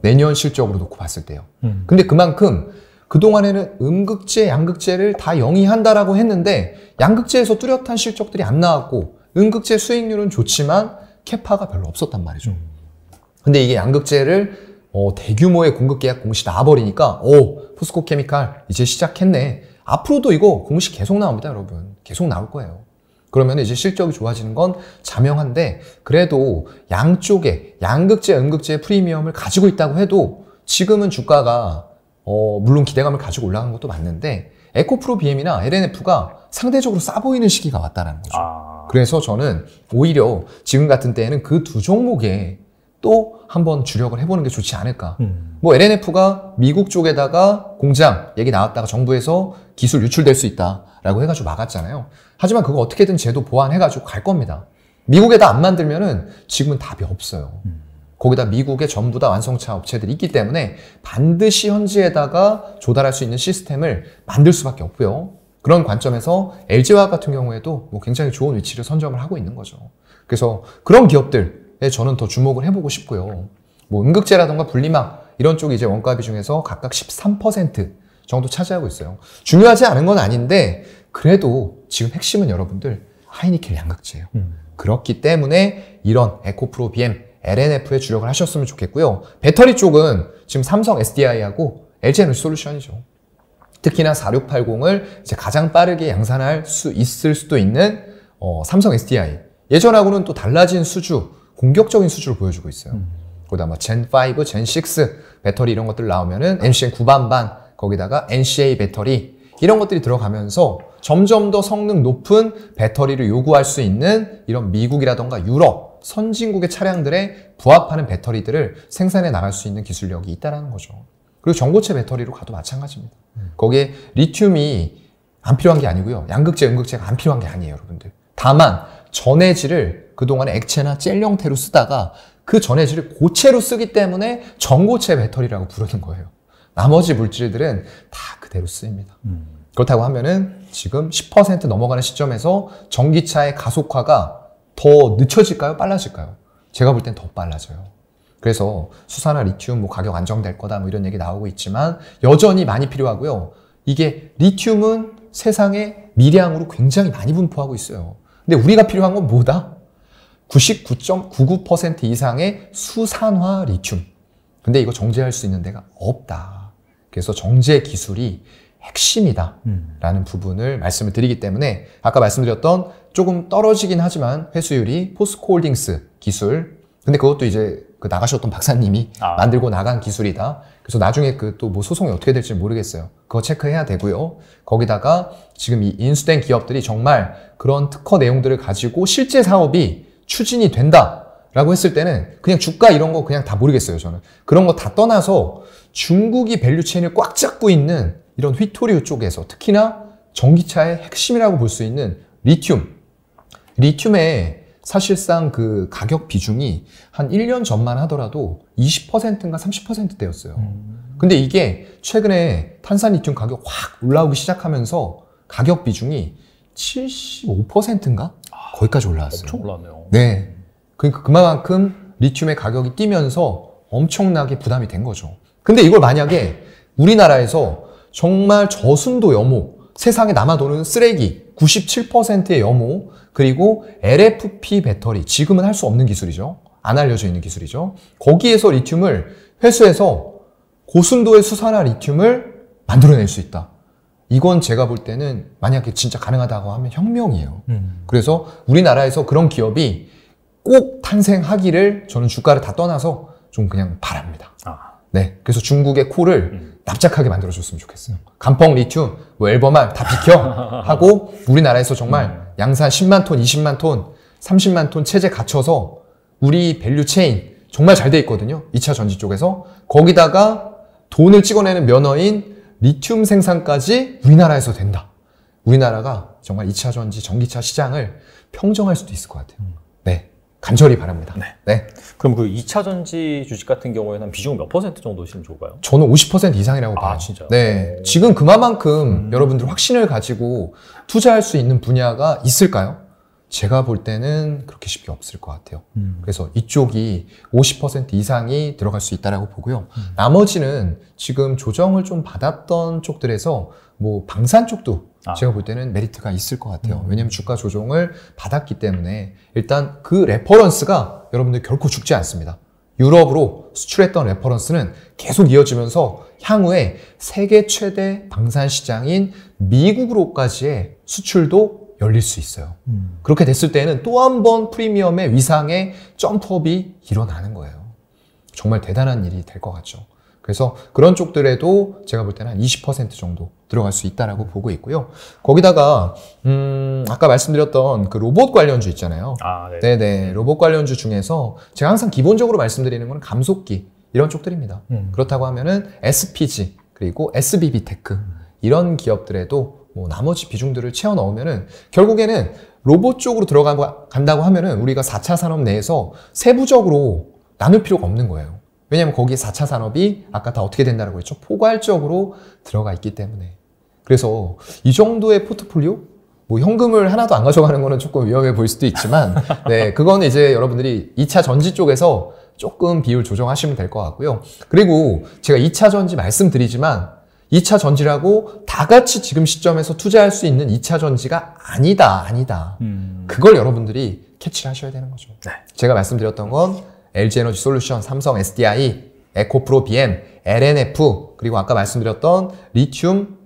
B: 내년 실적으로 놓고 봤을 때요. 근데 그만큼 그동안에는 음극재, 양극재를 다 영위한다라고 했는데 양극재에서 뚜렷한 실적들이 안 나왔고 음극재 수익률은 좋지만 캐파가 별로 없었단 말이죠. 근데 이게 양극재를 대규모의 공급 계약 공시 나와버리니까 포스코 케미칼 이제 시작했네. 앞으로도 이거 공시 계속 나옵니다, 여러분. 계속 나올 거예요. 그러면 이제 실적이 좋아지는 건 자명한데 그래도 양쪽에 양극재, 음극재 프리미엄을 가지고 있다고 해도 지금은 주가가 물론 기대감을 가지고 올라간 것도 맞는데 에코프로 BM이나 LNF가 상대적으로 싸 보이는 시기가 왔다는 거죠. 그래서 저는 오히려 지금 같은 때에는 그 두 종목에 또 한번 주력을 해보는 게 좋지 않을까. 뭐 LNF가 미국 쪽에다가 공장 얘기 나왔다가 정부에서 기술 유출될 수 있다라고 해가지고 막았잖아요. 하지만 그거 어떻게든 제도 보완해가지고 갈 겁니다. 미국에다 안 만들면은 지금은 답이 없어요. 거기다 미국에 전부 다 완성차 업체들이 있기 때문에 반드시 현지에다가 조달할 수 있는 시스템을 만들 수밖에 없고요. 그런 관점에서 LG화학 같은 경우에도 뭐 굉장히 좋은 위치를 선점을 하고 있는 거죠. 그래서 그런 기업들에 저는 더 주목을 해보고 싶고요. 뭐 음극재라던가 분리막 이런 쪽이 이제 원가 비중에서 각각 13% 정도 차지하고 있어요. 중요하지 않은 건 아닌데 그래도 지금 핵심은 여러분들 하이니켈 양극재예요. 그렇기 때문에 이런 에코프로 BM, LNF에 주력을 하셨으면 좋겠고요. 배터리 쪽은 지금 삼성 SDI하고 LG 에너지 솔루션이죠. 특히나 4680을 이제 가장 빠르게 양산할 수 있을 수도 있는 삼성 SDI. 예전하고는 또 달라진 수주, 공격적인 수주를 보여주고 있어요. 거기다 뭐 젠5, 젠6 배터리 이런 것들 나오면은 NCN 9반반, 거기다가 NCA 배터리 이런 것들이 들어가면서 점점 더 성능 높은 배터리를 요구할 수 있는 이런 미국이라던가 유럽, 선진국의 차량들에 부합하는 배터리들을 생산해 나갈 수 있는 기술력이 있다는 거죠. 그리고 전고체 배터리로 가도 마찬가지입니다. 거기에 리튬이 안 필요한 게 아니고요. 양극재, 음극재가 안 필요한 게 아니에요, 여러분들. 다만 전해질을 그동안에 액체나 젤 형태로 쓰다가 그 전해질을 고체로 쓰기 때문에 전고체 배터리라고 부르는 거예요. 나머지 물질들은 다 그대로 쓰입니다. 그렇다고 하면은 지금 10% 넘어가는 시점에서 전기차의 가속화가 더 늦춰질까요? 빨라질까요? 제가 볼 땐 더 빨라져요. 그래서 수산화 리튬 뭐 가격 안정될 거다 뭐 이런 얘기 나오고 있지만 여전히 많이 필요하고요. 이게 리튬은 세상에 미량으로 굉장히 많이 분포하고 있어요. 근데 우리가 필요한 건 뭐다? 99.99% 이상의 수산화 리튬. 근데 이거 정제할 수 있는 데가 없다. 그래서 정제 기술이 핵심이다 라는 부분을 말씀을 드리기 때문에 아까 말씀드렸던 조금 떨어지긴 하지만 회수율이 포스코홀딩스 기술, 근데 그것도 이제 그 나가셨던 박사님이 만들고 나간 기술이다. 그래서 나중에 그 또 뭐 소송이 어떻게 될지 모르겠어요. 그거 체크해야 되고요. 거기다가 지금 이 인수된 기업들이 정말 그런 특허 내용들을 가지고 실제 사업이 추진이 된다라고 했을 때는 그냥 주가 이런 거 그냥 다 모르겠어요, 저는. 그런 거 다 떠나서 중국이 밸류체인을 꽉 잡고 있는 이런 휘토리오 쪽에서 특히나 전기차의 핵심이라고 볼 수 있는 리튬의 사실상 그 가격 비중이 한 1년 전만 하더라도 20%인가 30%대였어요. 근데 이게 최근에 탄산 리튬 가격 확 올라오기 시작하면서 가격 비중이 75%인가? 거기까지 올라왔어요.
A: 엄청 올랐네요.
B: 네. 그러니까 그만큼 리튬의 가격이 뛰면서 엄청나게 부담이 된 거죠. 근데 이걸 만약에 우리나라에서 정말 저순도 염호, 세상에 남아도는 쓰레기 97%의 염호, 그리고 LFP 배터리, 지금은 할 수 없는 기술이죠. 안 알려져 있는 기술이죠. 거기에서 리튬을 회수해서 고순도의 수산화 리튬을 만들어낼 수 있다. 이건 제가 볼 때는 만약에 진짜 가능하다고 하면 혁명이에요. 그래서 우리나라에서 그런 기업이 꼭 탄생하기를 저는 주가를 다 떠나서 좀 그냥 바랍니다. 네, 그래서 중국의 코를 납작하게 만들어줬으면 좋겠어요. 간펑 리튬, 뭐 앨범알 다 비켜 하고 우리나라에서 정말 양산 10만 톤, 20만 톤, 30만 톤 체제 갖춰서 우리 밸류체인 정말 잘 돼 있거든요. 2차 전지 쪽에서. 거기다가 돈을 찍어내는 면허인 리튬 생산까지 우리나라에서 된다. 우리나라가 정말 2차 전지 전기차 시장을 평정할 수도 있을 것 같아요. 네. 간절히 바랍니다. 네.
A: 그럼 그 2차 전지 주식 같은 경우에는 비중은 몇 % 정도 시면 좋을까요?
B: 저는 50% 이상이라고 봐요.
A: 진짜요?
B: 네. 지금 그만큼 여러분들 확신을 가지고 투자할 수 있는 분야가 있을까요? 제가 볼 때는 그렇게 쉽게 없을 것 같아요. 그래서 이쪽이 50% 이상이 들어갈 수 있다라고 보고요. 나머지는 지금 조정을 좀 받았던 쪽들에서 뭐 방산 쪽도 제가 볼 때는 메리트가 있을 것 같아요. 왜냐하면 주가 조정을 받았기 때문에 일단 그 레퍼런스가 여러분들 결코 죽지 않습니다. 유럽으로 수출했던 레퍼런스는 계속 이어지면서 향후에 세계 최대 방산 시장인 미국으로까지의 수출도 열릴 수 있어요. 그렇게 됐을 때는 또 한 번 프리미엄의 위상의 점프업이 일어나는 거예요. 정말 대단한 일이 될 것 같죠. 그래서 그런 쪽들에도 제가 볼 때는 한 20% 정도 들어갈 수 있다라고 보고 있고요. 거기다가 아까 말씀드렸던 그 로봇 관련주 있잖아요. 네네. 로봇 관련주 중에서 제가 항상 기본적으로 말씀드리는 건 감속기 이런 쪽들입니다. 그렇다고 하면은 SPG 그리고 SBB테크 이런 기업들에도 뭐 나머지 비중들을 채워 넣으면은 결국에는 로봇 쪽으로 들어간다고 하면은 우리가 4차 산업 내에서 세부적으로 나눌 필요가 없는 거예요. 왜냐하면 거기에 4차 산업이 아까 다 어떻게 된다고 했죠? 포괄적으로 들어가 있기 때문에. 그래서 이 정도의 포트폴리오? 뭐 현금을 하나도 안 가져가는 거는 조금 위험해 보일 수도 있지만 네, 그거는 이제 여러분들이 2차 전지 쪽에서 조금 비율 조정하시면 될 것 같고요. 그리고 제가 2차 전지 말씀드리지만 2차 전지라고 다 같이 지금 시점에서 투자할 수 있는 2차 전지가 아니다. 그걸 여러분들이 캐치를 하셔야 되는 거죠. 네. 제가 말씀드렸던 건 LG에너지 솔루션, 삼성 SDI, 에코프로 BM, LNF, 그리고 아까 말씀드렸던 리튬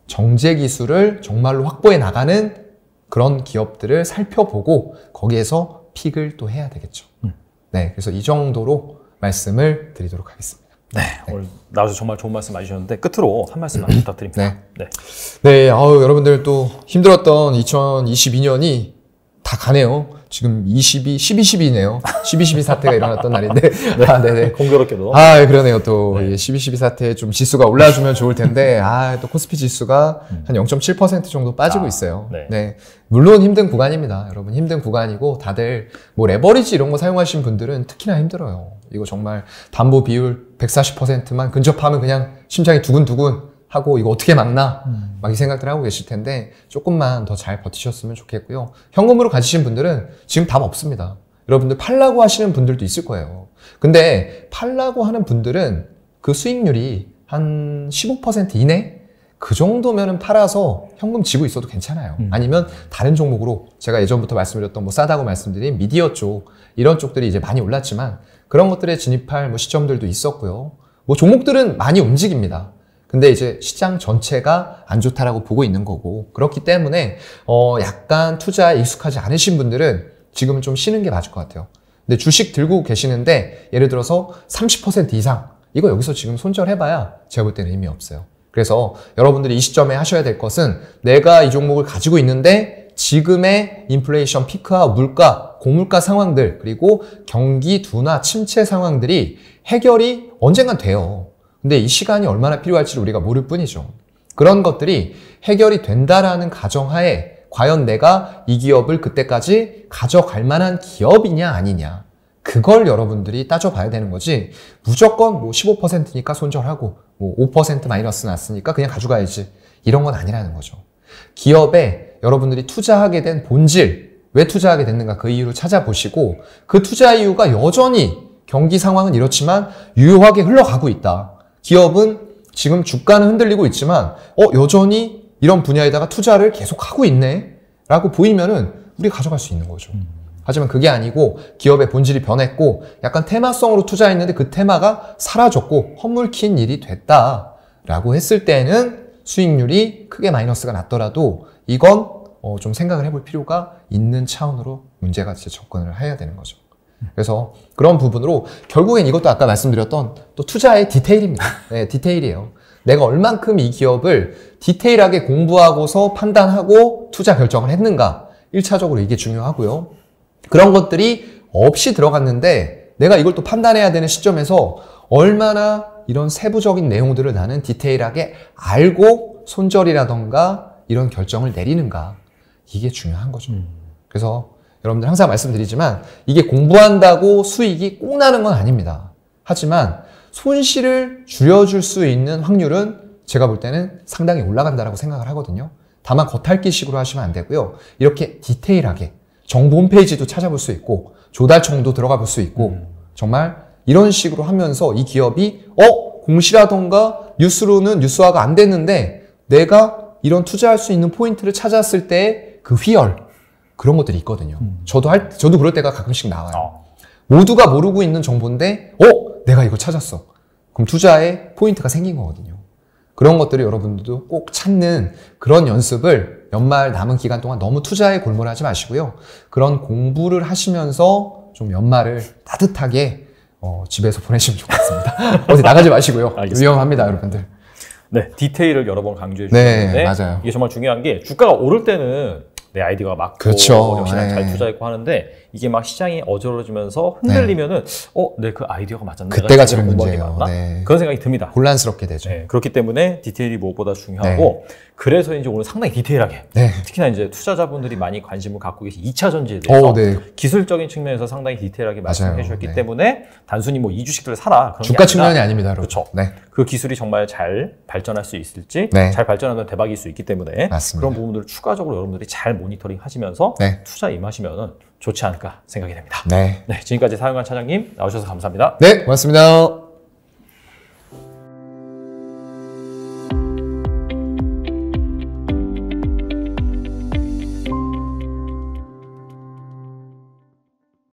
B: 정제 기술을 정말로 확보해 나가는 그런 기업들을 살펴보고 거기에서 픽을 또 해야 되겠죠. 네, 그래서 이 정도로 말씀을 드리도록 하겠습니다.
A: 네, 오늘 나와서 정말 좋은 말씀 해주셨는데 끝으로 한 말씀만 부탁드립니다.
B: 네, 여러분들 또 힘들었던 2022년이 다 가네요. 지금 12.12네요. 12.12 사태가 일어났던 날인데.
A: 네네. 공교롭게도.
B: 그러네요. 또 12.12 사태에 좀 지수가 올라주면 좋을 텐데, 또 코스피 지수가 한 0.7% 정도 빠지고 있어요. 네. 물론 힘든 구간입니다. 여러분 힘든 구간이고 다들 뭐 레버리지 이런 거 사용하신 분들은 특히나 힘들어요. 이거 정말 담보 비율 140%만 근접하면 그냥 심장이 두근두근 하고 이거 어떻게 막나? 막 이 생각들 하고 계실 텐데 조금만 더 잘 버티셨으면 좋겠고요. 현금으로 가지신 분들은 지금 답 없습니다. 여러분들 팔라고 하시는 분들도 있을 거예요. 근데 팔라고 하는 분들은 그 수익률이 한 15% 이내? 그 정도면은 팔아서 현금 지고 있어도 괜찮아요. 아니면 다른 종목으로 제가 예전부터 말씀드렸던 뭐 싸다고 말씀드린 미디어 쪽 이런 쪽들이 이제 많이 올랐지만 그런 것들에 진입할 뭐 시점들도 있었고요. 뭐 종목들은 많이 움직입니다. 근데 이제 시장 전체가 안 좋다라고 보고 있는 거고 그렇기 때문에 약간 투자에 익숙하지 않으신 분들은 지금은 좀 쉬는 게 맞을 것 같아요. 근데 주식 들고 계시는데 예를 들어서 30% 이상 이거 여기서 지금 손절해봐야 제가 볼 때는 의미 없어요. 그래서 여러분들이 이 시점에 하셔야 될 것은 내가 이 종목을 가지고 있는데 지금의 인플레이션 피크와 물가, 고물가 상황들 그리고 경기 둔화 침체 상황들이 해결이 언젠간 돼요. 근데 이 시간이 얼마나 필요할지를 우리가 모를 뿐이죠. 그런 것들이 해결이 된다라는 가정하에 과연 내가 이 기업을 그때까지 가져갈 만한 기업이냐 아니냐 그걸 여러분들이 따져봐야 되는 거지 무조건 뭐 15%니까 손절하고 뭐 5% 마이너스 났으니까 그냥 가져가야지 이런 건 아니라는 거죠. 기업에 여러분들이 투자하게 된 본질 왜 투자하게 됐는가 그 이유를 찾아보시고 그 투자 이유가 여전히 경기 상황은 이렇지만 유효하게 흘러가고 있다. 기업은 지금 주가는 흔들리고 있지만 여전히 이런 분야에다가 투자를 계속하고 있네 라고 보이면은 우리가 가져갈 수 있는 거죠. 하지만 그게 아니고 기업의 본질이 변했고 약간 테마성으로 투자했는데 그 테마가 사라졌고 헛물킨 일이 됐다라고 했을 때는 수익률이 크게 마이너스가 났더라도 이건 좀 생각을 해볼 필요가 있는 차원으로 문제가 이제 접근을 해야 되는 거죠. 그래서 그런 부분으로 결국엔 이것도 아까 말씀드렸던 또 투자의 디테일입니다. 네, 디테일이에요. 내가 얼만큼 이 기업을 디테일하게 공부하고서 판단하고 투자 결정을 했는가 1차적으로 이게 중요하고요. 그런 것들이 없이 들어갔는데 내가 이걸 또 판단해야 되는 시점에서 얼마나 이런 세부적인 내용들을 나는 디테일하게 알고 손절이라던가 이런 결정을 내리는가 이게 중요한 거죠. 그래서 여러분들 항상 말씀드리지만 이게 공부한다고 수익이 꼭 나는 건 아닙니다. 하지만 손실을 줄여줄 수 있는 확률은 제가 볼 때는 상당히 올라간다라고 생각을 하거든요. 다만 겉핥기식으로 하시면 안 되고요. 이렇게 디테일하게 정보 홈페이지도 찾아볼 수 있고 조달청도 들어가 볼 수 있고 정말 이런 식으로 하면서 이 기업이 공시라던가 뉴스로는 뉴스화가 안 됐는데 내가 이런 투자할 수 있는 포인트를 찾았을 때 그 희열 그런 것들이 있거든요. 저도 그럴 때가 가끔씩 나와요. 모두가 모르고 있는 정보인데 내가 이거 찾았어. 그럼 투자에 포인트가 생긴 거거든요. 그런 것들을 여러분들도 꼭 찾는 그런 연습을 연말 남은 기간 동안 너무 투자에 골몰하지 마시고요. 그런 공부를 하시면서 좀 연말을 따뜻하게 집에서 보내시면 좋겠습니다. 어디 나가지 마시고요. 위험합니다, 여러분들.
A: 네, 디테일을 여러 번 강조해 주셨는데
B: 네, 맞아요.
A: 이게 정말 중요한 게 주가가 오를 때는 내 아이디어가 맞고
B: 그렇죠.
A: 역시나 잘 투자했고 하는데 이게 막 시장이 어지러지면서 흔들리면은 내 그 아이디어가 맞았나?
B: 그때가 제일 문제예요. 네.
A: 그런 생각이 듭니다.
B: 혼란스럽게 되죠.
A: 네, 그렇기 때문에 디테일이 무엇보다 중요하고 그래서 이제 오늘 상당히 디테일하게 특히나 이제 투자자분들이 많이 관심을 갖고 계신 2차 전지에 대해서 기술적인 측면에서 상당히 디테일하게 말씀해 주셨기 때문에 단순히 뭐 이 주식들을 사라 그런
B: 주가 측면이 아닙니다, 여러분.
A: 그렇죠. 그 기술이 정말 잘 발전할 수 있을지 잘 발전하면 대박일 수 있기 때문에
B: 맞습니다.
A: 그런 부분들을 추가적으로 여러분들이 잘 모니터링 하시면서 투자 임하시면 좋지 않을까 생각이 됩니다.
B: 네,
A: 지금까지 사용관 차장님 나오셔서 감사합니다.
B: 네, 고맙습니다.